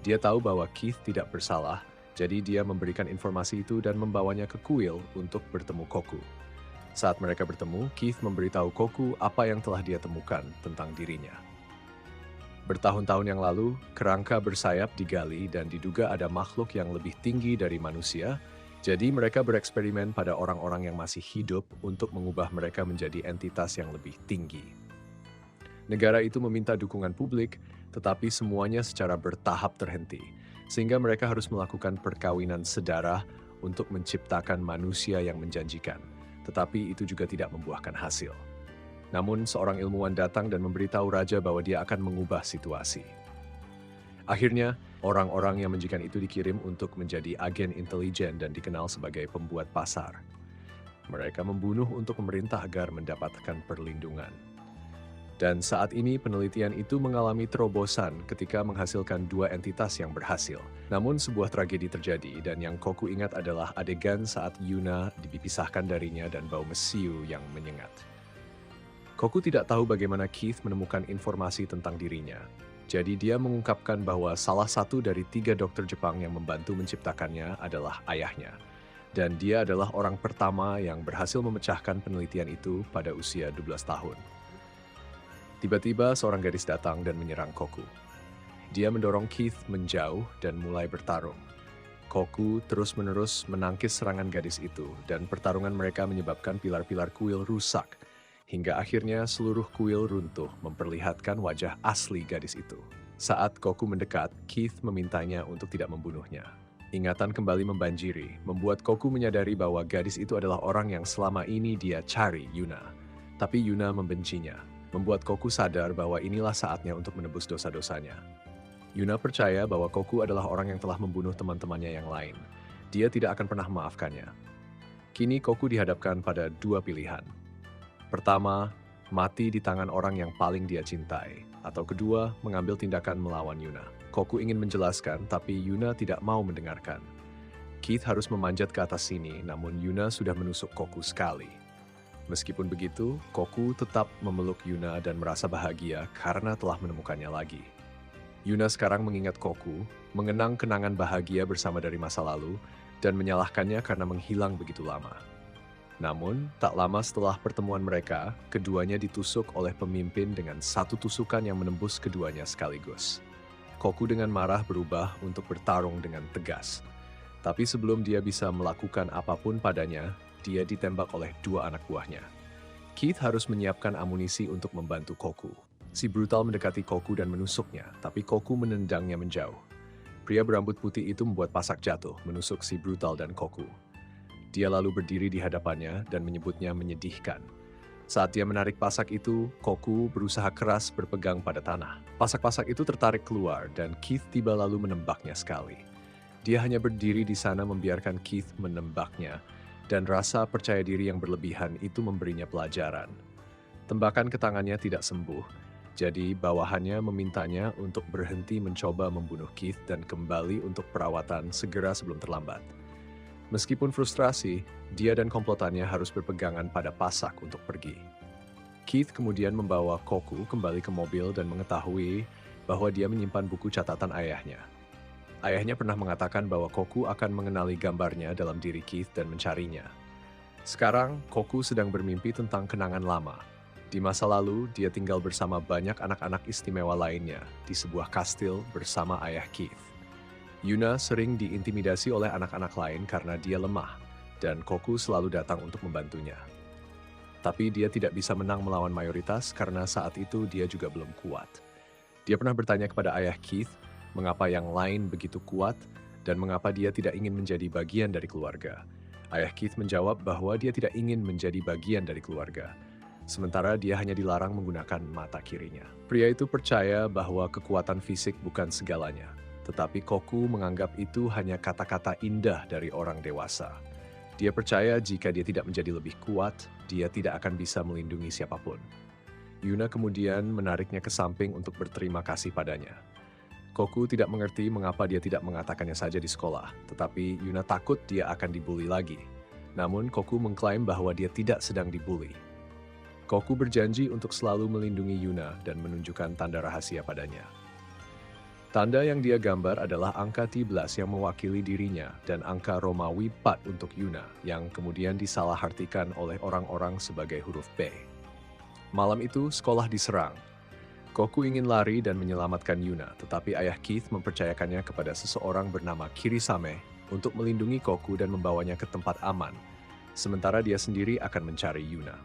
Speaker 1: Dia tahu bahwa Keith tidak bersalah, jadi dia memberikan informasi itu dan membawanya ke kuil untuk bertemu Koku. Saat mereka bertemu, Keith memberitahu Koku apa yang telah dia temukan tentang dirinya. Bertahun-tahun yang lalu, kerangka bersayap digali dan diduga ada makhluk yang lebih tinggi dari manusia, jadi mereka bereksperimen pada orang-orang yang masih hidup untuk mengubah mereka menjadi entitas yang lebih tinggi. Negara itu meminta dukungan publik, tetapi semuanya secara bertahap terhenti, sehingga mereka harus melakukan perkawinan sedarah untuk menciptakan manusia yang menjanjikan. Tetapi itu juga tidak membuahkan hasil. Namun, seorang ilmuwan datang dan memberitahu raja bahwa dia akan mengubah situasi. Akhirnya, orang-orang yang menjanjikan itu dikirim untuk menjadi agen intelijen dan dikenal sebagai pembuat pasar. Mereka membunuh untuk pemerintah agar mendapatkan perlindungan. Dan saat ini penelitian itu mengalami terobosan ketika menghasilkan 2 entitas yang berhasil. Namun sebuah tragedi terjadi dan yang Koku ingat adalah adegan saat Yuna dipisahkan darinya dan bau mesiu yang menyengat. Koku tidak tahu bagaimana Keith menemukan informasi tentang dirinya. Jadi dia mengungkapkan bahwa salah satu dari 3 dokter Jepang yang membantu menciptakannya adalah ayahnya. Dan dia adalah orang pertama yang berhasil memecahkan penelitian itu pada usia 12 tahun. Tiba-tiba seorang gadis datang dan menyerang Koku. Dia mendorong Keith menjauh dan mulai bertarung. Koku terus-menerus menangkis serangan gadis itu, dan pertarungan mereka menyebabkan pilar-pilar kuil rusak, hingga akhirnya seluruh kuil runtuh memperlihatkan wajah asli gadis itu. Saat Koku mendekat, Keith memintanya untuk tidak membunuhnya. Ingatan kembali membanjiri, membuat Koku menyadari bahwa gadis itu adalah orang yang selama ini dia cari, Yuna. Tapi Yuna membencinya, membuat Koku sadar bahwa inilah saatnya untuk menebus dosa-dosanya. Yuna percaya bahwa Koku adalah orang yang telah membunuh teman-temannya yang lain. Dia tidak akan pernah memaafkannya. Kini Koku dihadapkan pada dua pilihan. Pertama, mati di tangan orang yang paling dia cintai. Atau kedua, mengambil tindakan melawan Yuna. Koku ingin menjelaskan, tapi Yuna tidak mau mendengarkan. Keith harus memanjat ke atas sini, namun Yuna sudah menusuk Koku sekali. Meskipun begitu, Koku tetap memeluk Yuna dan merasa bahagia karena telah menemukannya lagi. Yuna sekarang mengingat Koku, mengenang kenangan bahagia bersama dari masa lalu, dan menyalahkannya karena menghilang begitu lama. Namun, tak lama setelah pertemuan mereka, keduanya ditusuk oleh pemimpin dengan satu tusukan yang menembus keduanya sekaligus. Koku dengan marah berubah untuk bertarung dengan tegas. Tapi sebelum dia bisa melakukan apapun padanya, dia ditembak oleh dua anak buahnya. Keith harus menyiapkan amunisi untuk membantu Koku. Si brutal mendekati Koku dan menusuknya, tapi Koku menendangnya menjauh. Pria berambut putih itu membuat pasak jatuh, menusuk si brutal dan Koku. Dia lalu berdiri di hadapannya dan menyebutnya menyedihkan. Saat dia menarik pasak itu, Koku berusaha keras berpegang pada tanah. Pasak-pasak itu tertarik keluar dan Keith tiba lalu menembaknya sekali. Dia hanya berdiri di sana membiarkan Keith menembaknya, dan rasa percaya diri yang berlebihan itu memberinya pelajaran. Tembakan ke tangannya tidak sembuh, jadi bawahannya memintanya untuk berhenti mencoba membunuh Keith dan kembali untuk perawatan segera sebelum terlambat. Meskipun frustrasi, dia dan komplotannya harus berpegangan pada pasak untuk pergi. Keith kemudian membawa Koku kembali ke mobil dan mengetahui bahwa dia menyimpan buku catatan ayahnya. Ayahnya pernah mengatakan bahwa Koku akan mengenali gambarnya dalam diri Keith dan mencarinya. Sekarang, Koku sedang bermimpi tentang kenangan lama. Di masa lalu, dia tinggal bersama banyak anak-anak istimewa lainnya di sebuah kastil bersama ayah Keith. Yuna sering diintimidasi oleh anak-anak lain karena dia lemah, dan Koku selalu datang untuk membantunya. Tapi dia tidak bisa menang melawan mayoritas karena saat itu dia juga belum kuat. Dia pernah bertanya kepada ayah Keith mengapa yang lain begitu kuat dan mengapa dia tidak ingin menjadi bagian dari keluarga. Ayah Keith menjawab bahwa dia tidak ingin menjadi bagian dari keluarga, sementara dia hanya dilarang menggunakan mata kirinya. Pria itu percaya bahwa kekuatan fisik bukan segalanya. Tetapi Koku menganggap itu hanya kata-kata indah dari orang dewasa. Dia percaya jika dia tidak menjadi lebih kuat, dia tidak akan bisa melindungi siapapun. Yuna kemudian menariknya ke samping untuk berterima kasih padanya. Koku tidak mengerti mengapa dia tidak mengatakannya saja di sekolah, tetapi Yuna takut dia akan dibully lagi. Namun Koku mengklaim bahwa dia tidak sedang dibully. Koku berjanji untuk selalu melindungi Yuna dan menunjukkan tanda rahasia padanya. Tanda yang dia gambar adalah angka 13 yang mewakili dirinya dan angka Romawi 4 untuk Yuna yang kemudian disalahartikan oleh orang-orang sebagai huruf B. Malam itu sekolah diserang. Koku ingin lari dan menyelamatkan Yuna, tetapi ayah Keith mempercayakannya kepada seseorang bernama Kirisame untuk melindungi Koku dan membawanya ke tempat aman, sementara dia sendiri akan mencari Yuna.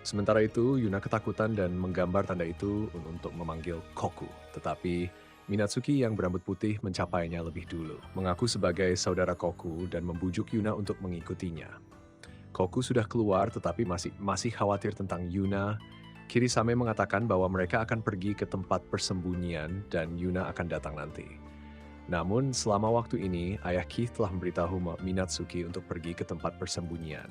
Speaker 1: Sementara itu, Yuna ketakutan dan menggambar tanda itu untuk memanggil Koku, tetapi Minatsuki yang berambut putih mencapainya lebih dulu, mengaku sebagai saudara Koku dan membujuk Yuna untuk mengikutinya. Koku sudah keluar tetapi masih khawatir tentang Yuna. Kirisame mengatakan bahwa mereka akan pergi ke tempat persembunyian dan Yuna akan datang nanti. Namun selama waktu ini, ayah Keith telah memberitahu Minatsuki untuk pergi ke tempat persembunyian.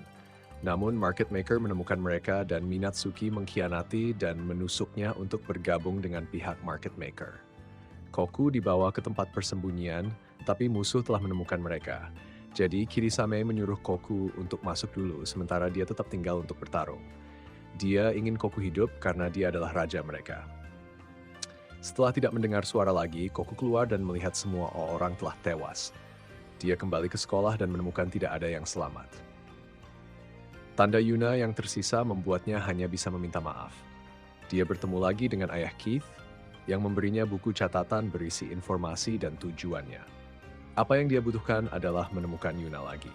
Speaker 1: Namun Market Maker menemukan mereka dan Minatsuki mengkhianati dan menusuknya untuk bergabung dengan pihak Market Maker. Koku dibawa ke tempat persembunyian, tapi musuh telah menemukan mereka. Jadi Kirisame menyuruh Koku untuk masuk dulu, sementara dia tetap tinggal untuk bertarung. Dia ingin Koku hidup karena dia adalah raja mereka. Setelah tidak mendengar suara lagi, Koku keluar dan melihat semua orang telah tewas. Dia kembali ke sekolah dan menemukan tidak ada yang selamat. Tanda Yuna yang tersisa membuatnya hanya bisa meminta maaf. Dia bertemu lagi dengan ayah Keith. yang memberinya buku catatan berisi informasi dan tujuannya. Apa yang dia butuhkan adalah menemukan Yuna lagi.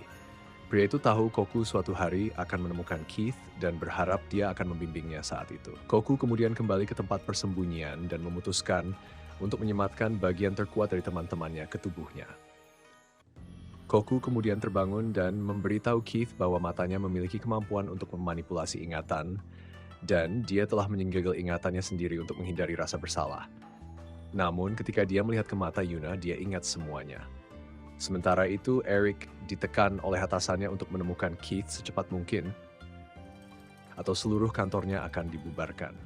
Speaker 1: Pria itu tahu Koku suatu hari akan menemukan Keith dan berharap dia akan membimbingnya saat itu. Koku kemudian kembali ke tempat persembunyian dan memutuskan untuk menyematkan bagian terkuat dari teman-temannya ke tubuhnya. Koku kemudian terbangun dan memberitahu Keith bahwa matanya memiliki kemampuan untuk memanipulasi ingatan, dan dia telah menyegel ingatannya sendiri untuk menghindari rasa bersalah. Namun ketika dia melihat ke mata Yuna, dia ingat semuanya. Sementara itu, Eric ditekan oleh atasannya untuk menemukan Keith secepat mungkin, atau seluruh kantornya akan dibubarkan.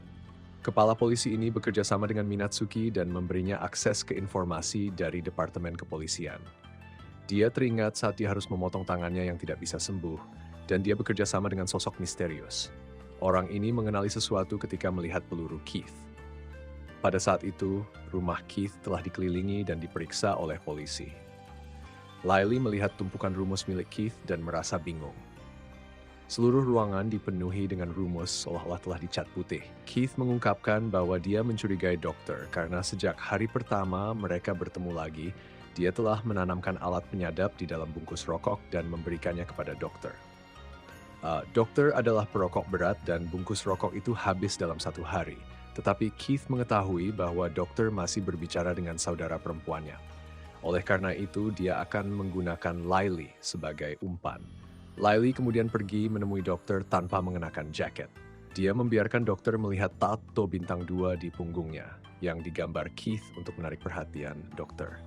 Speaker 1: Kepala polisi ini bekerja sama dengan Minatsuki dan memberinya akses ke informasi dari Departemen Kepolisian. Dia teringat saat dia harus memotong tangannya yang tidak bisa sembuh, dan dia bekerja sama dengan sosok misterius. Orang ini mengenali sesuatu ketika melihat peluru Keith. Pada saat itu, rumah Keith telah dikelilingi dan diperiksa oleh polisi. Lily melihat tumpukan rumus milik Keith dan merasa bingung. Seluruh ruangan dipenuhi dengan rumus seolah-olah telah dicat putih. Keith mengungkapkan bahwa dia mencurigai dokter karena sejak hari pertama mereka bertemu lagi, dia telah menanamkan alat penyadap di dalam bungkus rokok dan memberikannya kepada dokter. Dokter adalah perokok berat dan bungkus rokok itu habis dalam 1 hari. Tetapi Keith mengetahui bahwa dokter masih berbicara dengan saudara perempuannya. Oleh karena itu, dia akan menggunakan Lily sebagai umpan. Lily kemudian pergi menemui dokter tanpa mengenakan jaket. Dia membiarkan dokter melihat tato bintang 2 di punggungnya, yang digambar Keith untuk menarik perhatian dokter.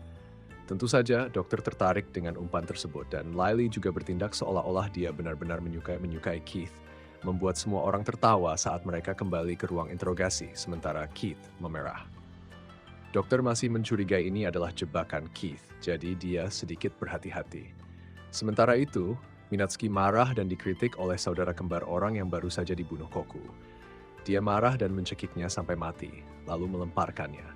Speaker 1: Tentu saja, dokter tertarik dengan umpan tersebut dan Lily juga bertindak seolah-olah dia benar-benar menyukai Keith, membuat semua orang tertawa saat mereka kembali ke ruang interogasi, sementara Keith memerah. Dokter masih mencurigai ini adalah jebakan Keith, jadi dia sedikit berhati-hati. Sementara itu, Minatsuki marah dan dikritik oleh saudara kembar orang yang baru saja dibunuh Koku. Dia marah dan mencekiknya sampai mati, lalu melemparkannya.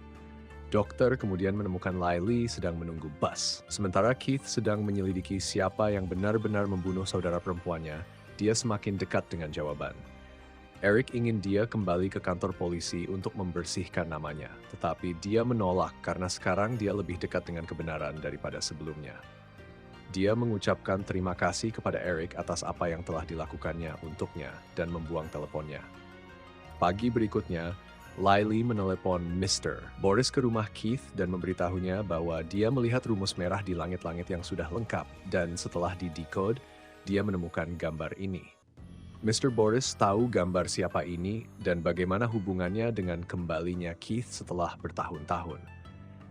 Speaker 1: Dokter kemudian menemukan Lily sedang menunggu bus. Sementara Keith sedang menyelidiki siapa yang benar-benar membunuh saudara perempuannya, dia semakin dekat dengan jawaban. Eric ingin dia kembali ke kantor polisi untuk membersihkan namanya, tetapi dia menolak karena sekarang dia lebih dekat dengan kebenaran daripada sebelumnya. Dia mengucapkan terima kasih kepada Eric atas apa yang telah dilakukannya untuknya dan membuang teleponnya. Pagi berikutnya, Lily menelepon Mr. Boris ke rumah Keith dan memberitahunya bahwa dia melihat rumus merah di langit-langit yang sudah lengkap, dan setelah di-decode, dia menemukan gambar ini. Mr. Boris tahu gambar siapa ini dan bagaimana hubungannya dengan kembalinya Keith setelah bertahun-tahun.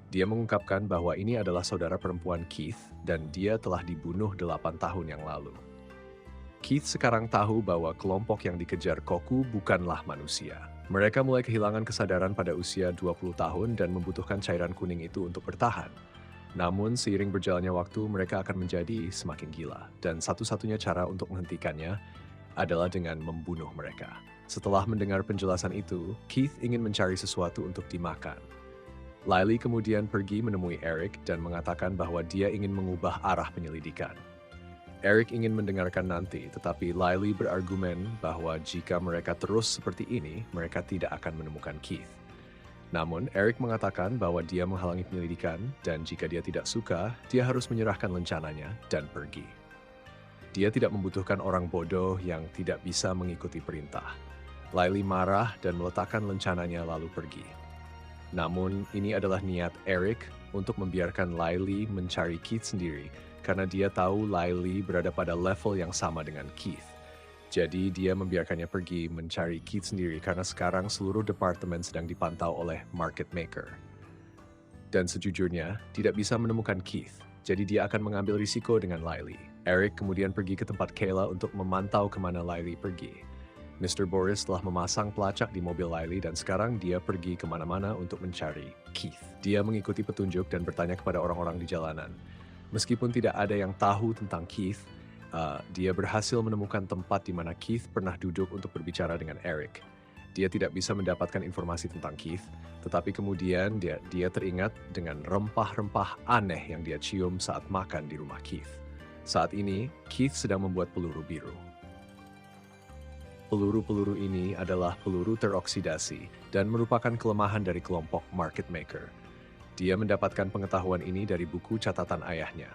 Speaker 1: Dia mengungkapkan bahwa ini adalah saudara perempuan Keith dan dia telah dibunuh 8 tahun yang lalu. Keith sekarang tahu bahwa kelompok yang dikejar Koku bukanlah manusia. Mereka mulai kehilangan kesadaran pada usia 20 tahun dan membutuhkan cairan kuning itu untuk bertahan. Namun seiring berjalannya waktu mereka akan menjadi semakin gila dan satu-satunya cara untuk menghentikannya adalah dengan membunuh mereka. Setelah mendengar penjelasan itu, Keith ingin mencari sesuatu untuk dimakan. Lily kemudian pergi menemui Eric dan mengatakan bahwa dia ingin mengubah arah penyelidikan. Eric ingin mendengarkan nanti, tetapi Lily berargumen bahwa jika mereka terus seperti ini, mereka tidak akan menemukan Keith. Namun, Eric mengatakan bahwa dia menghalangi penyelidikan dan jika dia tidak suka, dia harus menyerahkan rencananya dan pergi. Dia tidak membutuhkan orang bodoh yang tidak bisa mengikuti perintah. Lily marah dan meletakkan rencananya lalu pergi. Namun, ini adalah niat Eric untuk membiarkan Lily mencari Keith sendiri karena dia tahu Lily berada pada level yang sama dengan Keith. Jadi, dia membiarkannya pergi mencari Keith sendiri karena sekarang seluruh departemen sedang dipantau oleh market maker. Dan sejujurnya, tidak bisa menemukan Keith, jadi dia akan mengambil risiko dengan Lily. Eric kemudian pergi ke tempat Kayla untuk memantau kemana Lily pergi. Mr. Boris telah memasang pelacak di mobil Lily dan sekarang dia pergi kemana-mana untuk mencari Keith. Dia mengikuti petunjuk dan bertanya kepada orang-orang di jalanan. Meskipun tidak ada yang tahu tentang Keith, dia berhasil menemukan tempat di mana Keith pernah duduk untuk berbicara dengan Eric. Dia tidak bisa mendapatkan informasi tentang Keith, tetapi kemudian dia teringat dengan rempah-rempah aneh yang dia cium saat makan di rumah Keith. Saat ini, Keith sedang membuat peluru biru. Peluru-peluru ini adalah peluru teroksidasi dan merupakan kelemahan dari kelompok market maker. Dia mendapatkan pengetahuan ini dari buku catatan ayahnya.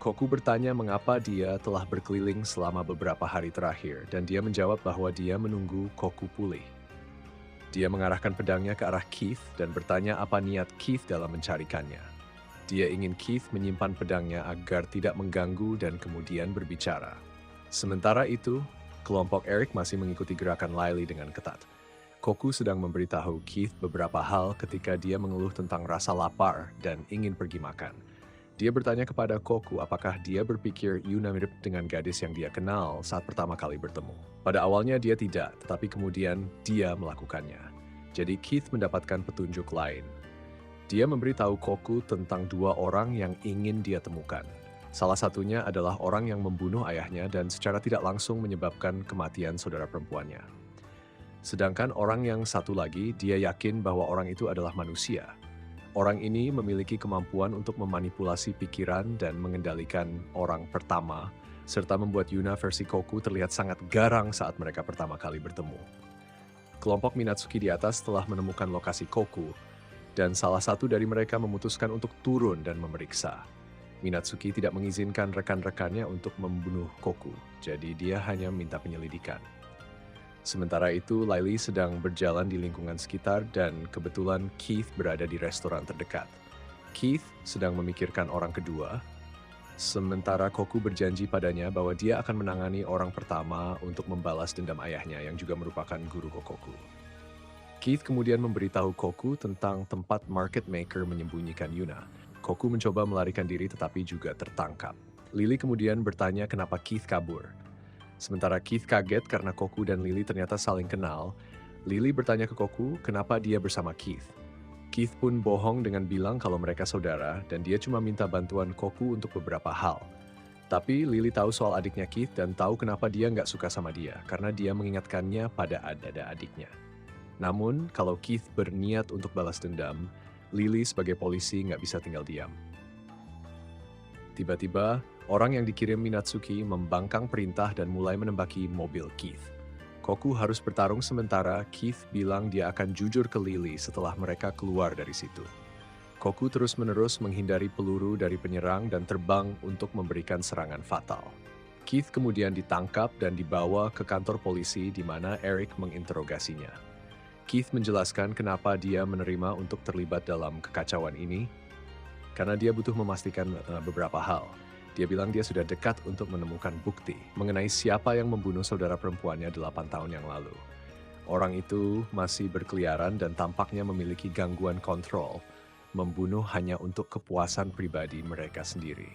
Speaker 1: Koku bertanya mengapa dia telah berkeliling selama beberapa hari terakhir, dan dia menjawab bahwa dia menunggu Koku pulih. Dia mengarahkan pedangnya ke arah Keith dan bertanya apa niat Keith dalam mencarikannya. Dia ingin Keith menyimpan pedangnya agar tidak mengganggu dan kemudian berbicara. Sementara itu, kelompok Eric masih mengikuti gerakan Lily dengan ketat. Koku sedang memberitahu Keith beberapa hal ketika dia mengeluh tentang rasa lapar dan ingin pergi makan. Dia bertanya kepada Koku apakah dia berpikir Yuna mirip dengan gadis yang dia kenal saat pertama kali bertemu. Pada awalnya dia tidak, tetapi kemudian dia melakukannya. Jadi Keith mendapatkan petunjuk lain. Dia memberitahu Koku tentang dua orang yang ingin dia temukan. Salah satunya adalah orang yang membunuh ayahnya dan secara tidak langsung menyebabkan kematian saudara perempuannya. Sedangkan orang yang satu lagi, dia yakin bahwa orang itu adalah manusia. Orang ini memiliki kemampuan untuk memanipulasi pikiran dan mengendalikan orang pertama, serta membuat Yuna versi Koku terlihat sangat garang saat mereka pertama kali bertemu. Kelompok Minatsuki di atas telah menemukan lokasi Koku, dan salah satu dari mereka memutuskan untuk turun dan memeriksa. Minatsuki tidak mengizinkan rekan-rekannya untuk membunuh Koku, jadi dia hanya minta penyelidikan. Sementara itu, Lily sedang berjalan di lingkungan sekitar dan kebetulan Keith berada di restoran terdekat. Keith sedang memikirkan orang kedua, sementara Koku berjanji padanya bahwa dia akan menangani orang pertama untuk membalas dendam ayahnya yang juga merupakan guru Kokoku. Keith kemudian memberitahu Koku tentang tempat market maker menyembunyikan Yuna. Koku mencoba melarikan diri tetapi juga tertangkap. Lily kemudian bertanya kenapa Keith kabur. Sementara Keith kaget karena Koku dan Lily ternyata saling kenal, Lily bertanya ke Koku kenapa dia bersama Keith. Keith pun bohong dengan bilang kalau mereka saudara dan dia cuma minta bantuan Koku untuk beberapa hal. Tapi Lily tahu soal adiknya Keith dan tahu kenapa dia nggak suka sama dia, karena dia mengingatkannya pada ada adiknya. Namun, kalau Keith berniat untuk balas dendam, Lily sebagai polisi nggak bisa tinggal diam. Tiba-tiba, orang yang dikirim Minatsuki membangkang perintah dan mulai menembaki mobil Keith. Koku harus bertarung sementara Keith bilang dia akan jujur ke Lily setelah mereka keluar dari situ. Koku terus-menerus menghindari peluru dari penyerang dan terbang untuk memberikan serangan fatal. Keith kemudian ditangkap dan dibawa ke kantor polisi di mana Eric menginterogasinya. Keith menjelaskan kenapa dia menerima untuk terlibat dalam kekacauan ini, karena dia butuh memastikan beberapa hal. Dia bilang dia sudah dekat untuk menemukan bukti mengenai siapa yang membunuh saudara perempuannya 8 tahun yang lalu. Orang itu masih berkeliaran dan tampaknya memiliki gangguan kontrol, membunuh hanya untuk kepuasan pribadi mereka sendiri.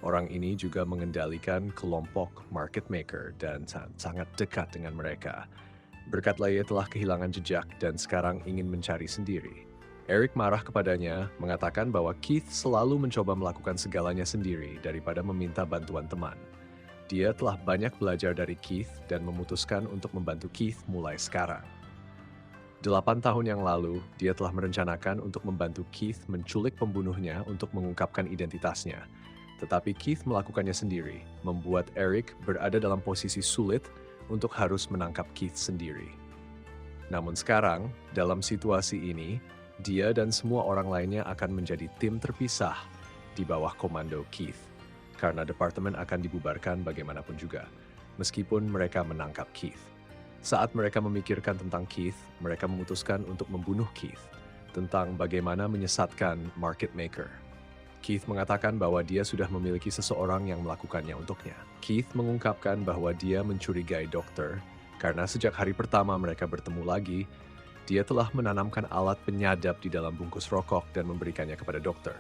Speaker 1: Orang ini juga mengendalikan kelompok market maker dan sangat dekat dengan mereka. Berkat Laye telah kehilangan jejak dan sekarang ingin mencari sendiri. Eric marah kepadanya, mengatakan bahwa Keith selalu mencoba melakukan segalanya sendiri daripada meminta bantuan teman. Dia telah banyak belajar dari Keith dan memutuskan untuk membantu Keith mulai sekarang. 8 tahun yang lalu, dia telah merencanakan untuk membantu Keith menculik pembunuhnya untuk mengungkapkan identitasnya. Tetapi Keith melakukannya sendiri, membuat Eric berada dalam posisi sulit untuk harus menangkap Keith sendiri. Namun sekarang, dalam situasi ini, dia dan semua orang lainnya akan menjadi tim terpisah di bawah komando Keith, karena departemen akan dibubarkan bagaimanapun juga, meskipun mereka menangkap Keith. Saat mereka memikirkan tentang Keith, mereka memutuskan untuk membunuh Keith, tentang bagaimana menyesatkan market maker. Keith mengatakan bahwa dia sudah memiliki seseorang yang melakukannya untuknya. Keith mengungkapkan bahwa dia mencurigai dokter, karena sejak hari pertama mereka bertemu lagi, dia telah menanamkan alat penyadap di dalam bungkus rokok dan memberikannya kepada dokter.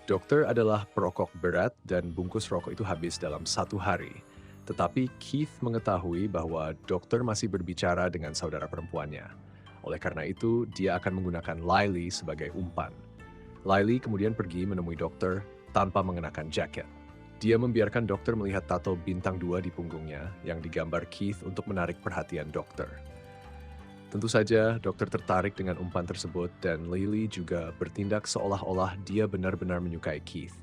Speaker 1: Dokter adalah perokok berat dan bungkus rokok itu habis dalam 1 hari. Tetapi Keith mengetahui bahwa dokter masih berbicara dengan saudara perempuannya. Oleh karena itu, dia akan menggunakan Lily sebagai umpan. Lily kemudian pergi menemui dokter tanpa mengenakan jaket. Dia membiarkan dokter melihat tato bintang 2 di punggungnya yang digambar Keith untuk menarik perhatian dokter. Tentu saja dokter tertarik dengan umpan tersebut dan Lily juga bertindak seolah-olah dia benar-benar menyukai Keith.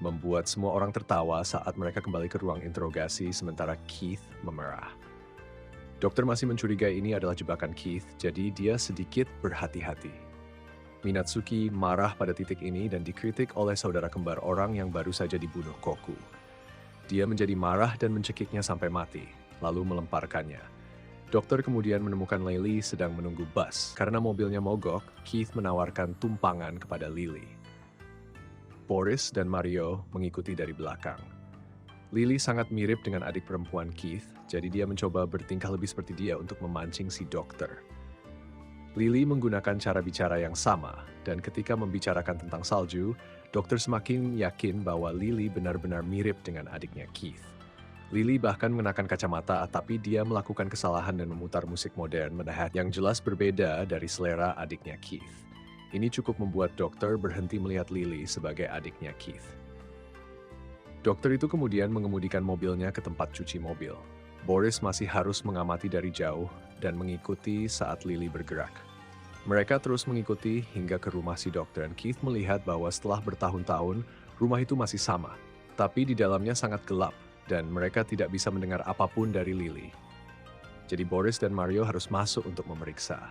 Speaker 1: Membuat semua orang tertawa saat mereka kembali ke ruang interogasi sementara Keith memerah. Dokter masih mencurigai ini adalah jebakan Keith, jadi dia sedikit berhati-hati. Minatsuki marah pada titik ini dan dikritik oleh saudara kembar orang yang baru saja dibunuh Koku. Dia menjadi marah dan mencekiknya sampai mati, lalu melemparkannya. Dokter kemudian menemukan Lily sedang menunggu bus. Karena mobilnya mogok, Keith menawarkan tumpangan kepada Lily. Boris dan Mario mengikuti dari belakang. Lily sangat mirip dengan adik perempuan Keith, jadi dia mencoba bertingkah lebih seperti dia untuk memancing si dokter. Lily menggunakan cara bicara yang sama, dan ketika membicarakan tentang salju, dokter semakin yakin bahwa Lily benar-benar mirip dengan adiknya Keith. Lily bahkan mengenakan kacamata, tapi dia melakukan kesalahan dan memutar musik modern yang jelas berbeda dari selera adiknya Keith. Ini cukup membuat dokter berhenti melihat Lily sebagai adiknya Keith. Dokter itu kemudian mengemudikan mobilnya ke tempat cuci mobil. Boris masih harus mengamati dari jauh dan mengikuti saat Lily bergerak. Mereka terus mengikuti hingga ke rumah si dokter dan Keith melihat bahwa setelah bertahun-tahun, rumah itu masih sama. Tapi di dalamnya sangat gelap dan mereka tidak bisa mendengar apapun dari Lily. Jadi Boris dan Mario harus masuk untuk memeriksa.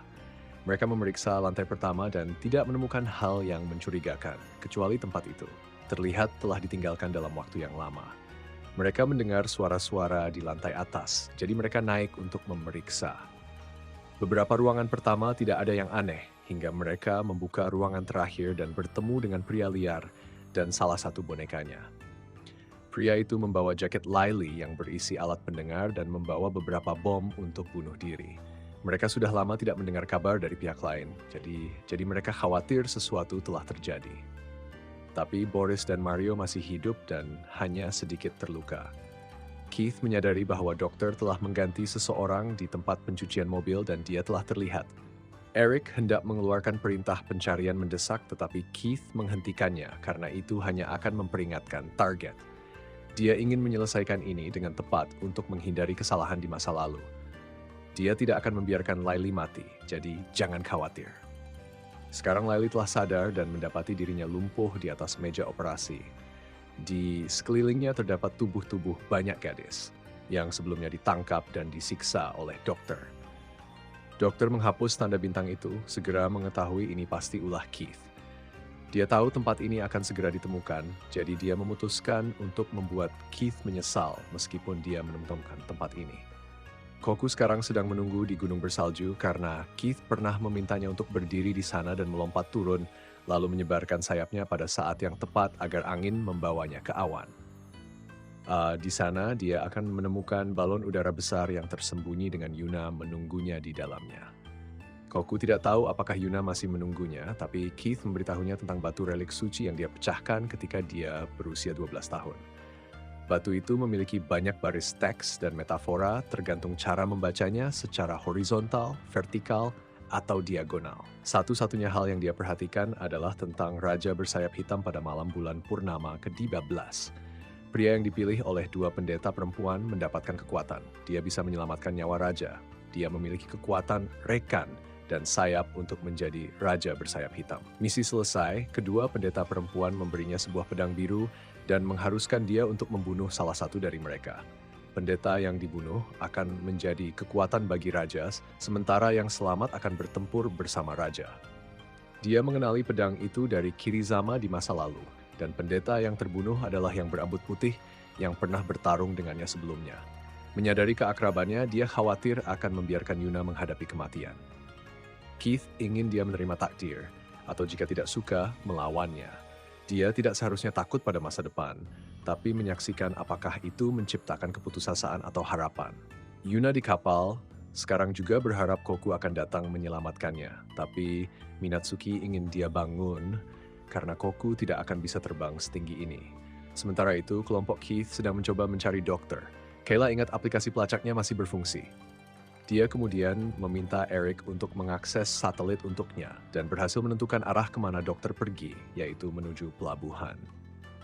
Speaker 1: Mereka memeriksa lantai pertama dan tidak menemukan hal yang mencurigakan, kecuali tempat itu terlihat telah ditinggalkan dalam waktu yang lama. Mereka mendengar suara-suara di lantai atas, jadi mereka naik untuk memeriksa. Beberapa ruangan pertama tidak ada yang aneh, hingga mereka membuka ruangan terakhir dan bertemu dengan pria liar dan salah satu bonekanya. Pria itu membawa jaket Lily yang berisi alat pendengar dan membawa beberapa bom untuk bunuh diri. Mereka sudah lama tidak mendengar kabar dari pihak lain, jadi mereka khawatir sesuatu telah terjadi. Tapi Boris dan Mario masih hidup dan hanya sedikit terluka. Keith menyadari bahwa dokter telah mengganti seseorang di tempat pencucian mobil dan dia telah terlihat. Eric hendak mengeluarkan perintah pencarian mendesak tetapi Keith menghentikannya karena itu hanya akan memperingatkan target. Dia ingin menyelesaikan ini dengan tepat untuk menghindari kesalahan di masa lalu. Dia tidak akan membiarkan Lily mati, jadi jangan khawatir. Sekarang Lily telah sadar dan mendapati dirinya lumpuh di atas meja operasi. Di sekelilingnya terdapat tubuh-tubuh banyak gadis yang sebelumnya ditangkap dan disiksa oleh dokter. Dokter menghapus tanda bintang itu, segera mengetahui ini pasti ulah Keith. Dia tahu tempat ini akan segera ditemukan, jadi dia memutuskan untuk membuat Keith menyesal meskipun dia menemukan tempat ini. Koku sekarang sedang menunggu di gunung bersalju karena Keith pernah memintanya untuk berdiri di sana dan melompat turun, lalu menyebarkan sayapnya pada saat yang tepat agar angin membawanya ke awan. Di sana dia akan menemukan balon udara besar yang tersembunyi dengan Yuna menunggunya di dalamnya. Koku tidak tahu apakah Yuna masih menunggunya, tapi Keith memberitahunya tentang batu relik suci yang dia pecahkan ketika dia berusia 12 tahun. Batu itu memiliki banyak baris teks dan metafora tergantung cara membacanya secara horizontal, vertikal, atau diagonal. Satu-satunya hal yang dia perhatikan adalah tentang Raja bersayap hitam pada malam bulan purnama ke-12. Pria yang dipilih oleh dua pendeta perempuan mendapatkan kekuatan. Dia bisa menyelamatkan nyawa Raja. Dia memiliki kekuatan rekan dan sayap untuk menjadi Raja bersayap hitam. Misi selesai, kedua pendeta perempuan memberinya sebuah pedang biru dan mengharuskan dia untuk membunuh salah satu dari mereka. Pendeta yang dibunuh akan menjadi kekuatan bagi Raja, sementara yang selamat akan bertempur bersama Raja. Dia mengenali pedang itu dari Kirizama di masa lalu, dan pendeta yang terbunuh adalah yang berambut putih yang pernah bertarung dengannya sebelumnya. Menyadari keakrabannya, dia khawatir akan membiarkan Yuna menghadapi kematian. Keith ingin dia menerima takdir, atau jika tidak suka, melawannya. Dia tidak seharusnya takut pada masa depan, tapi menyaksikan apakah itu menciptakan keputusasaan atau harapan. Yuna di kapal sekarang juga berharap Koku akan datang menyelamatkannya, tapi Minatsuki ingin dia bangun karena Koku tidak akan bisa terbang setinggi ini. Sementara itu, kelompok Keith sedang mencoba mencari dokter. Kayla ingat aplikasi pelacaknya masih berfungsi. Dia kemudian meminta Eric untuk mengakses satelit untuknya dan berhasil menentukan arah kemana dokter pergi, yaitu menuju pelabuhan.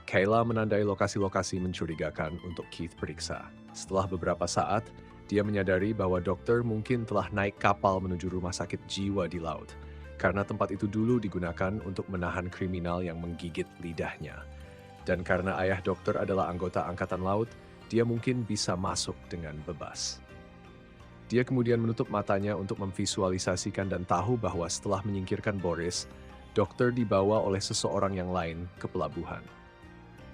Speaker 1: Kayla menandai lokasi-lokasi mencurigakan untuk Keith periksa. Setelah beberapa saat, dia menyadari bahwa dokter mungkin telah naik kapal menuju rumah sakit jiwa di laut, karena tempat itu dulu digunakan untuk menahan kriminal yang menggigit lidahnya. Dan karena ayah dokter adalah anggota Angkatan Laut, dia mungkin bisa masuk dengan bebas. Dia kemudian menutup matanya untuk memvisualisasikan dan tahu bahwa setelah menyingkirkan Boris, dokter dibawa oleh seseorang yang lain ke pelabuhan.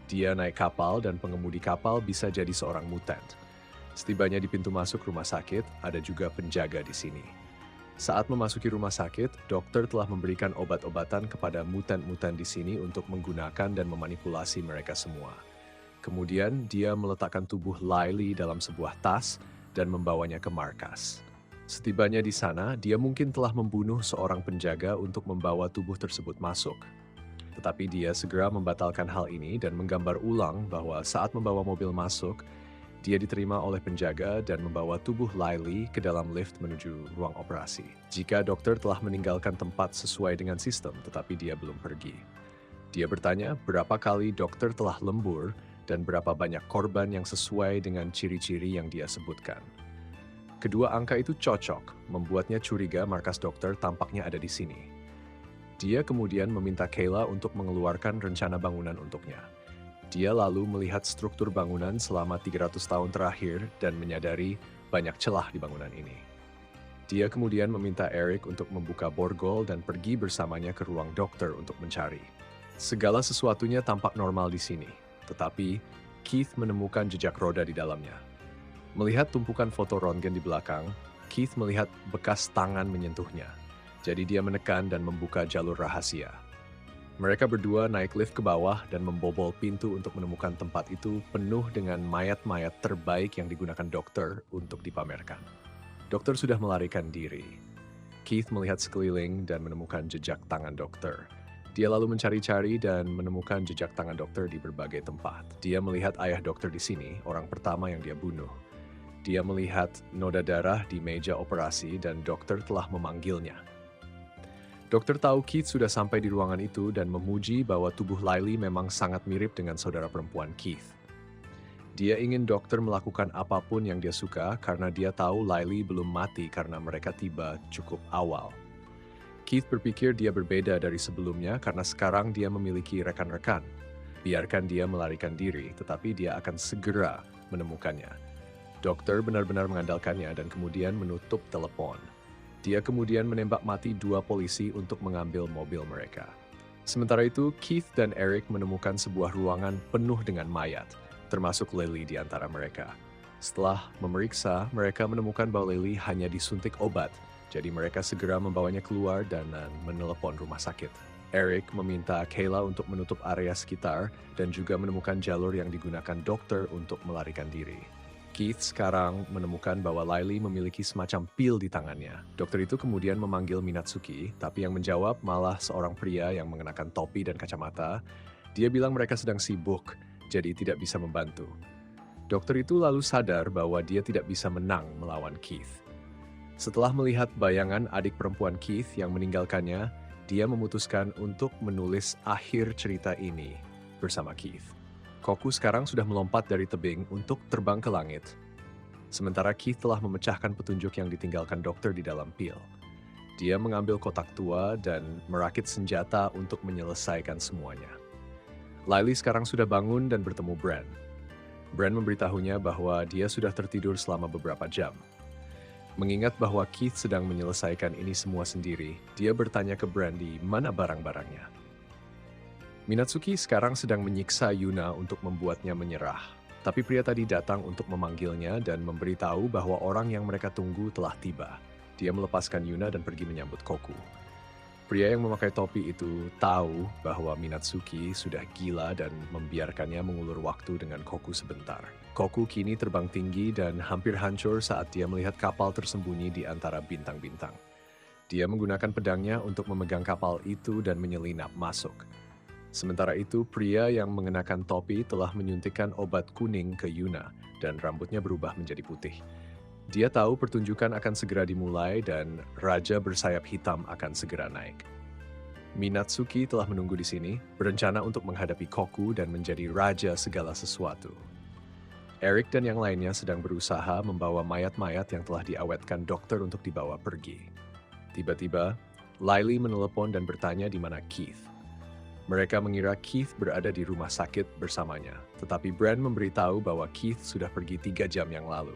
Speaker 1: Dia naik kapal dan pengemudi kapal bisa jadi seorang mutant. Setibanya di pintu masuk rumah sakit, ada juga penjaga di sini. Saat memasuki rumah sakit, dokter telah memberikan obat-obatan kepada mutant-mutant di sini untuk menggunakan dan memanipulasi mereka semua. Kemudian dia meletakkan tubuh Lily dalam sebuah tas dan membawanya ke markas. Setibanya di sana, dia mungkin telah membunuh seorang penjaga untuk membawa tubuh tersebut masuk. Tetapi dia segera membatalkan hal ini dan menggambar ulang bahwa saat membawa mobil masuk, dia diterima oleh penjaga dan membawa tubuh Lily ke dalam lift menuju ruang operasi. Jika dokter telah meninggalkan tempat sesuai dengan sistem, tetapi dia belum pergi. Dia bertanya berapa kali dokter telah lembur dan berapa banyak korban yang sesuai dengan ciri-ciri yang dia sebutkan. Kedua angka itu cocok, membuatnya curiga markas dokter tampaknya ada di sini. Dia kemudian meminta Kayla untuk mengeluarkan rencana bangunan untuknya. Dia lalu melihat struktur bangunan selama 300 tahun terakhir dan menyadari banyak celah di bangunan ini. Dia kemudian meminta Eric untuk membuka borgol dan pergi bersamanya ke ruang dokter untuk mencari. Segala sesuatunya tampak normal di sini, tetapi Keith menemukan jejak roda di dalamnya. Melihat tumpukan foto röntgen di belakang, Keith melihat bekas tangan menyentuhnya. Jadi dia menekan dan membuka jalur rahasia. Mereka berdua naik lift ke bawah dan membobol pintu untuk menemukan tempat itu penuh dengan mayat-mayat terbaik yang digunakan dokter untuk dipamerkan. Dokter sudah melarikan diri. Keith melihat sekeliling dan menemukan jejak tangan dokter. Dia lalu mencari-cari dan menemukan jejak tangan dokter di berbagai tempat. Dia melihat ayah dokter di sini, orang pertama yang dia bunuh. Dia melihat noda darah di meja operasi dan dokter telah memanggilnya. Dokter tahu Keith sudah sampai di ruangan itu dan memuji bahwa tubuh Lily memang sangat mirip dengan saudara perempuan Keith. Dia ingin dokter melakukan apapun yang dia suka karena dia tahu Lily belum mati karena mereka tiba cukup awal. Keith berpikir dia berbeda dari sebelumnya karena sekarang dia memiliki rekan-rekan. Biarkan dia melarikan diri, tetapi dia akan segera menemukannya. Dokter benar-benar mengandalkannya dan kemudian menutup telepon. Dia kemudian menembak mati 2 polisi untuk mengambil mobil mereka. Sementara itu, Keith dan Eric menemukan sebuah ruangan penuh dengan mayat, termasuk Lily di antara mereka. Setelah memeriksa, mereka menemukan bahwa Lily hanya disuntik obat, jadi mereka segera membawanya keluar dan menelepon rumah sakit. Eric meminta Kayla untuk menutup area sekitar dan juga menemukan jalur yang digunakan dokter untuk melarikan diri. Keith sekarang menemukan bahwa Lily memiliki semacam pil di tangannya. Dokter itu kemudian memanggil Minatsuki, tapi yang menjawab malah seorang pria yang mengenakan topi dan kacamata. Dia bilang mereka sedang sibuk, jadi tidak bisa membantu. Dokter itu lalu sadar bahwa dia tidak bisa menang melawan Keith. Setelah melihat bayangan adik perempuan Keith yang meninggalkannya, dia memutuskan untuk menulis akhir cerita ini bersama Keith. Koku sekarang sudah melompat dari tebing untuk terbang ke langit. Sementara Keith telah memecahkan petunjuk yang ditinggalkan dokter di dalam pil. Dia mengambil kotak tua dan merakit senjata untuk menyelesaikan semuanya. Lily sekarang sudah bangun dan bertemu Bran. Bran memberitahunya bahwa dia sudah tertidur selama beberapa jam. Mengingat bahwa Keith sedang menyelesaikan ini semua sendiri, dia bertanya ke Bran di mana barang-barangnya. Minatsuki sekarang sedang menyiksa Yuna untuk membuatnya menyerah. Tapi pria tadi datang untuk memanggilnya dan memberitahu bahwa orang yang mereka tunggu telah tiba. Dia melepaskan Yuna dan pergi menyambut Koku. Pria yang memakai topi itu tahu bahwa Minatsuki sudah gila dan membiarkannya mengulur waktu dengan Koku sebentar. Koku kini terbang tinggi dan hampir hancur saat dia melihat kapal tersembunyi di antara bintang-bintang. Dia menggunakan pedangnya untuk memegang kapal itu dan menyelinap masuk. Sementara itu, pria yang mengenakan topi telah menyuntikkan obat kuning ke Yuna dan rambutnya berubah menjadi putih. Dia tahu pertunjukan akan segera dimulai dan Raja bersayap hitam akan segera naik. Minatsuki telah menunggu di sini, berencana untuk menghadapi Koku dan menjadi raja segala sesuatu. Eric dan yang lainnya sedang berusaha membawa mayat-mayat yang telah diawetkan dokter untuk dibawa pergi. Tiba-tiba, Lily menelepon dan bertanya di mana Keith. Mereka mengira Keith berada di rumah sakit bersamanya, tetapi Bran memberitahu bahwa Keith sudah pergi 3 jam yang lalu.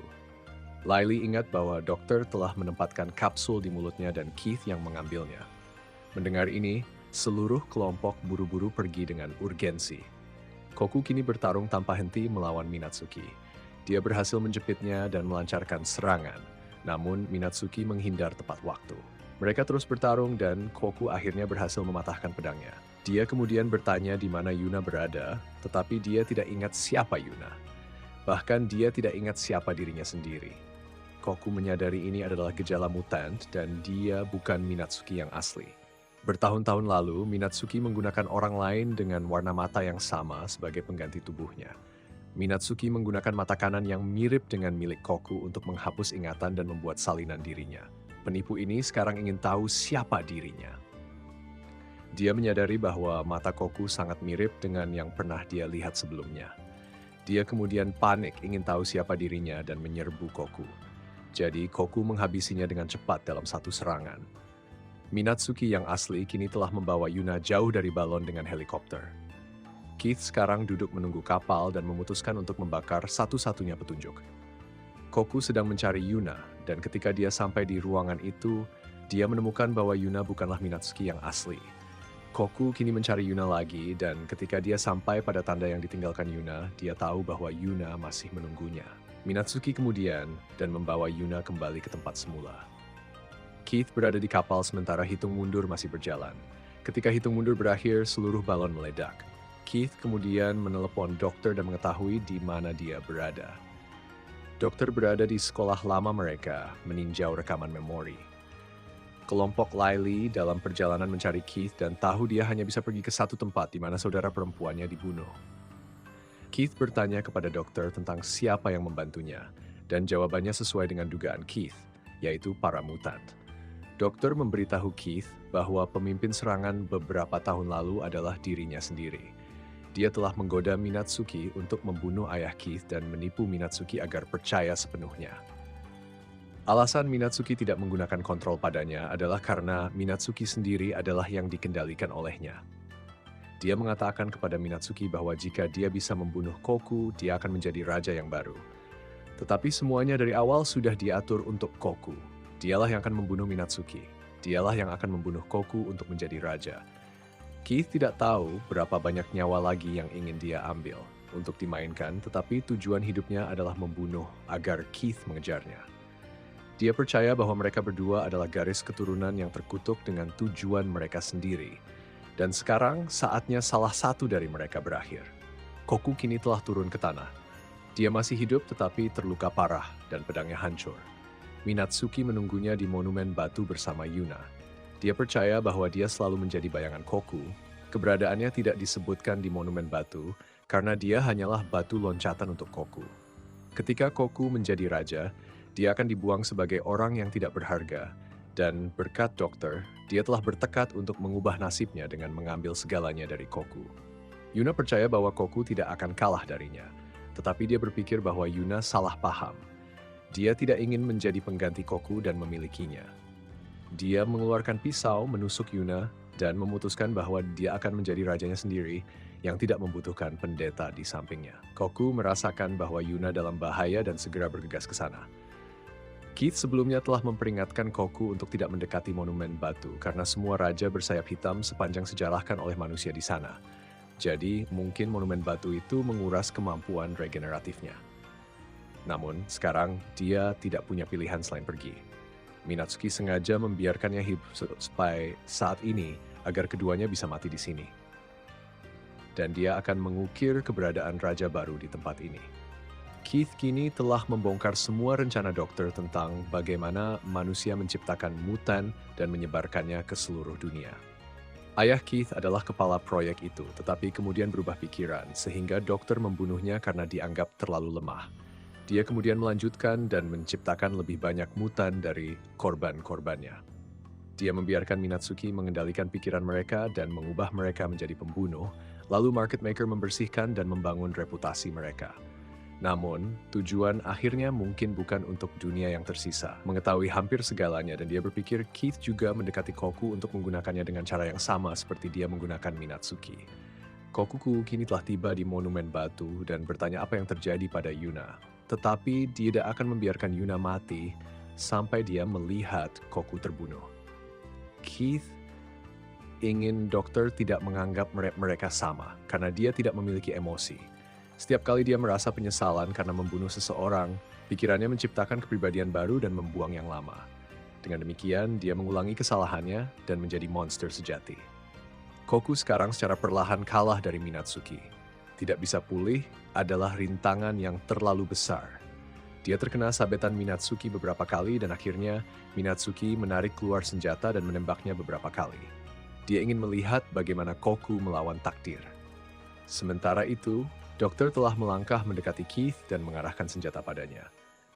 Speaker 1: Lily ingat bahwa dokter telah menempatkan kapsul di mulutnya dan Keith yang mengambilnya. Mendengar ini, seluruh kelompok buru-buru pergi dengan urgensi. Koku kini bertarung tanpa henti melawan Minatsuki. Dia berhasil menjepitnya dan melancarkan serangan, namun Minatsuki menghindar tepat waktu. Mereka terus bertarung dan Koku akhirnya berhasil mematahkan pedangnya. Dia kemudian bertanya di mana Yuna berada, tetapi dia tidak ingat siapa Yuna. Bahkan dia tidak ingat siapa dirinya sendiri. Koku menyadari ini adalah gejala mutant dan dia bukan Minatsuki yang asli. Bertahun-tahun lalu, Minatsuki menggunakan orang lain dengan warna mata yang sama sebagai pengganti tubuhnya. Minatsuki menggunakan mata kanan yang mirip dengan milik Koku untuk menghapus ingatan dan membuat salinan dirinya. Penipu ini sekarang ingin tahu siapa dirinya. Dia menyadari bahwa mata Koku sangat mirip dengan yang pernah dia lihat sebelumnya. Dia kemudian panik ingin tahu siapa dirinya dan menyerbu Koku. Jadi Koku menghabisinya dengan cepat dalam satu serangan. Minatsuki yang asli kini telah membawa Yuna jauh dari balon dengan helikopter. Keith sekarang duduk menunggu kapal dan memutuskan untuk membakar satu-satunya petunjuk. Koku sedang mencari Yuna, dan ketika dia sampai di ruangan itu, dia menemukan bahwa Yuna bukanlah Minatsuki yang asli. Koku kini mencari Yuna lagi, dan ketika dia sampai pada tanda yang ditinggalkan Yuna, dia tahu bahwa Yuna masih menunggunya. Minatsuki kemudian dan membawa Yuna kembali ke tempat semula. Keith berada di kapal sementara hitung mundur masih berjalan. Ketika hitung mundur berakhir, seluruh balon meledak. Keith kemudian menelepon dokter dan mengetahui di mana dia berada. Dokter berada di sekolah lama mereka, meninjau rekaman memori. Kelompok Lily dalam perjalanan mencari Keith dan tahu dia hanya bisa pergi ke satu tempat di mana saudara perempuannya dibunuh. Keith bertanya kepada dokter tentang siapa yang membantunya, dan jawabannya sesuai dengan dugaan Keith, yaitu para mutant. Dokter memberitahu Keith bahwa pemimpin serangan beberapa tahun lalu adalah dirinya sendiri. Dia telah menggoda Minatsuki untuk membunuh ayah Keith dan menipu Minatsuki agar percaya sepenuhnya. Alasan Minatsuki tidak menggunakan kontrol padanya adalah karena Minatsuki sendiri adalah yang dikendalikan olehnya. Dia mengatakan kepada Minatsuki bahwa jika dia bisa membunuh Koku, dia akan menjadi raja yang baru. Tetapi semuanya dari awal sudah diatur untuk Koku. Dialah yang akan membunuh Minatsuki. Dialah yang akan membunuh Koku untuk menjadi raja. Keith tidak tahu berapa banyak nyawa lagi yang ingin dia ambil untuk dimainkan, tetapi tujuan hidupnya adalah membunuh agar Keith mengejarnya. Dia percaya bahwa mereka berdua adalah garis keturunan yang terkutuk dengan tujuan mereka sendiri. Dan sekarang saatnya salah satu dari mereka berakhir. Koku kini telah turun ke tanah. Dia masih hidup tetapi terluka parah dan pedangnya hancur. Minatsuki menunggunya di monumen batu bersama Yuna. Dia percaya bahwa dia selalu menjadi bayangan Koku. Keberadaannya tidak disebutkan di monumen batu karena dia hanyalah batu loncatan untuk Koku. Ketika Koku menjadi raja, dia akan dibuang sebagai orang yang tidak berharga. Dan berkat dokter, dia telah bertekad untuk mengubah nasibnya dengan mengambil segalanya dari Koku. Yuna percaya bahwa Koku tidak akan kalah darinya, tetapi dia berpikir bahwa Yuna salah paham. Dia tidak ingin menjadi pengganti Koku dan memilikinya. Dia mengeluarkan pisau menusuk Yuna dan memutuskan bahwa dia akan menjadi rajanya sendiri yang tidak membutuhkan pendeta di sampingnya. Koku merasakan bahwa Yuna dalam bahaya dan segera bergegas ke sana. Keith sebelumnya telah memperingatkan Koku untuk tidak mendekati monumen batu karena semua raja bersayap hitam sepanjang sejarah kan oleh manusia di sana. Jadi, mungkin monumen batu itu menguras kemampuan regeneratifnya. Namun, sekarang dia tidak punya pilihan selain pergi. Minatsuki sengaja membiarkannya hidup sampai saat ini agar keduanya bisa mati di sini. Dan dia akan mengukir keberadaan raja baru di tempat ini. Keith kini telah membongkar semua rencana dokter tentang bagaimana manusia menciptakan mutan dan menyebarkannya ke seluruh dunia. Ayah Keith adalah kepala proyek itu, tetapi kemudian berubah pikiran sehingga dokter membunuhnya karena dianggap terlalu lemah. Dia kemudian melanjutkan dan menciptakan lebih banyak mutan dari korban-korbannya. Dia membiarkan Minatsuki mengendalikan pikiran mereka dan mengubah mereka menjadi pembunuh, lalu market maker membersihkan dan membangun reputasi mereka. Namun, tujuan akhirnya mungkin bukan untuk dunia yang tersisa. Mengetahui hampir segalanya dan dia berpikir Keith juga mendekati Koku untuk menggunakannya dengan cara yang sama seperti dia menggunakan Minatsuki. Kokuku kini telah tiba di monumen batu dan bertanya apa yang terjadi pada Yuna. tetapi dia tidak akan membiarkan Yuna mati sampai dia melihat Koku terbunuh. Keith ingin dokter tidak menganggap mereka sama karena dia tidak memiliki emosi. Setiap kali dia merasa penyesalan karena membunuh seseorang, pikirannya menciptakan kepribadian baru dan membuang yang lama. Dengan demikian, dia mengulangi kesalahannya dan menjadi monster sejati. Koku sekarang secara perlahan kalah dari Minatsuki. Tidak bisa pulih adalah rintangan yang terlalu besar. Dia terkena sabetan Minatsuki beberapa kali dan akhirnya Minatsuki menarik keluar senjata dan menembaknya beberapa kali. Dia ingin melihat bagaimana Koku melawan takdir. Sementara itu, dokter telah melangkah mendekati Keith dan mengarahkan senjata padanya.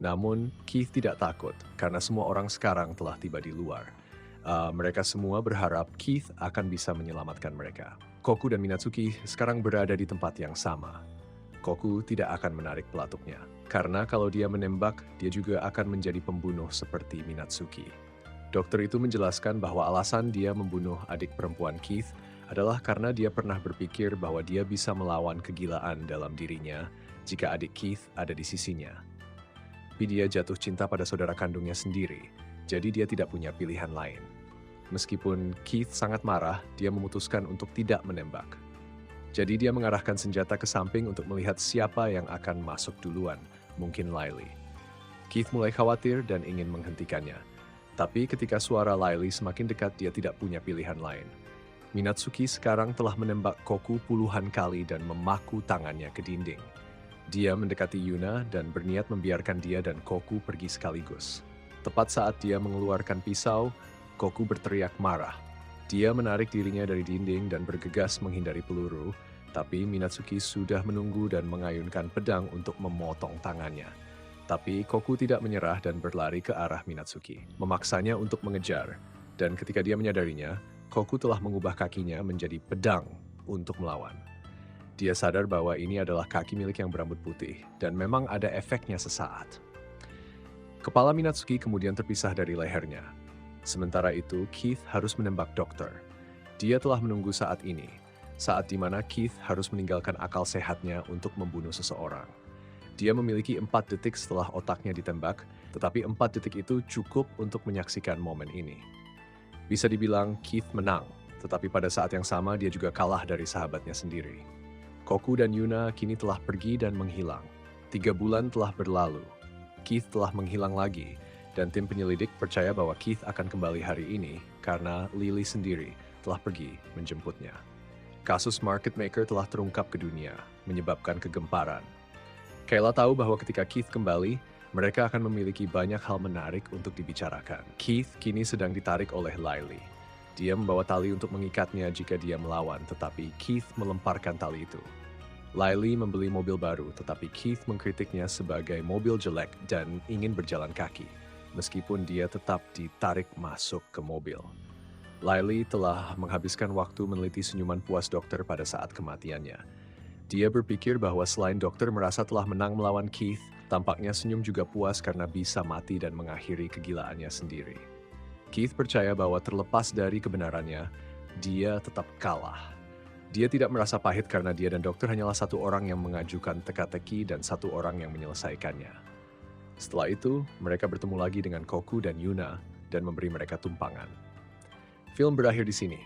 Speaker 1: Namun, Keith tidak takut karena semua orang sekarang telah tiba di luar. Mereka semua berharap Keith akan bisa menyelamatkan mereka. Koku dan Minatsuki sekarang berada di tempat yang sama. Koku tidak akan menarik pelatuknya, karena kalau dia menembak, dia juga akan menjadi pembunuh seperti Minatsuki. Dokter itu menjelaskan bahwa alasan dia membunuh adik perempuan Keith adalah karena dia pernah berpikir bahwa dia bisa melawan kegilaan dalam dirinya jika adik Keith ada di sisinya. Tapi dia jatuh cinta pada saudara kandungnya sendiri, jadi dia tidak punya pilihan lain. Meskipun Keith sangat marah, dia memutuskan untuk tidak menembak. Jadi dia mengarahkan senjata ke samping untuk melihat siapa yang akan masuk duluan, mungkin Lily. Keith mulai khawatir dan ingin menghentikannya. Tapi ketika suara Lily semakin dekat, dia tidak punya pilihan lain. Minatsuki sekarang telah menembak Koku puluhan kali dan memaku tangannya ke dinding. Dia mendekati Yuna dan berniat membiarkan dia dan Koku pergi sekaligus. Tepat saat dia mengeluarkan pisau, Koku berteriak marah. Dia menarik dirinya dari dinding dan bergegas menghindari peluru, tapi Minatsuki sudah menunggu dan mengayunkan pedang untuk memotong tangannya. Tapi Koku tidak menyerah dan berlari ke arah Minatsuki, memaksanya untuk mengejar. Dan ketika dia menyadarinya, Koku telah mengubah kakinya menjadi pedang untuk melawan. Dia sadar bahwa ini adalah kaki milik yang berambut putih, dan memang ada efeknya sesaat. Kepala Minatsuki kemudian terpisah dari lehernya. Sementara itu, Keith harus menembak dokter. Dia telah menunggu saat ini, saat di mana Keith harus meninggalkan akal sehatnya untuk membunuh seseorang. Dia memiliki 4 detik setelah otaknya ditembak, tetapi 4 detik itu cukup untuk menyaksikan momen ini. Bisa dibilang Keith menang, tetapi pada saat yang sama dia juga kalah dari sahabatnya sendiri. Koku dan Yuna kini telah pergi dan menghilang. 3 bulan telah berlalu. Keith telah menghilang lagi, dan tim penyelidik percaya bahwa Keith akan kembali hari ini karena Lily sendiri telah pergi menjemputnya. Kasus market maker telah terungkap ke dunia, menyebabkan kegemparan. Kayla tahu bahwa ketika Keith kembali, mereka akan memiliki banyak hal menarik untuk dibicarakan. Keith kini sedang ditarik oleh Lily. Dia membawa tali untuk mengikatnya jika dia melawan, tetapi Keith melemparkan tali itu. Lily membeli mobil baru, tetapi Keith mengkritiknya sebagai mobil jelek dan ingin berjalan kaki, meskipun dia tetap ditarik masuk ke mobil. Lily telah menghabiskan waktu meneliti senyuman puas dokter pada saat kematiannya. Dia berpikir bahwa selain dokter merasa telah menang melawan Keith, tampaknya senyum juga puas karena bisa mati dan mengakhiri kegilaannya sendiri. Keith percaya bahwa terlepas dari kebenarannya, dia tetap kalah. Dia tidak merasa pahit karena dia dan dokter hanyalah satu orang yang mengajukan teka-teki dan satu orang yang menyelesaikannya. Setelah itu, mereka bertemu lagi dengan Koku dan Yuna dan memberi mereka tumpangan. Film berakhir di sini.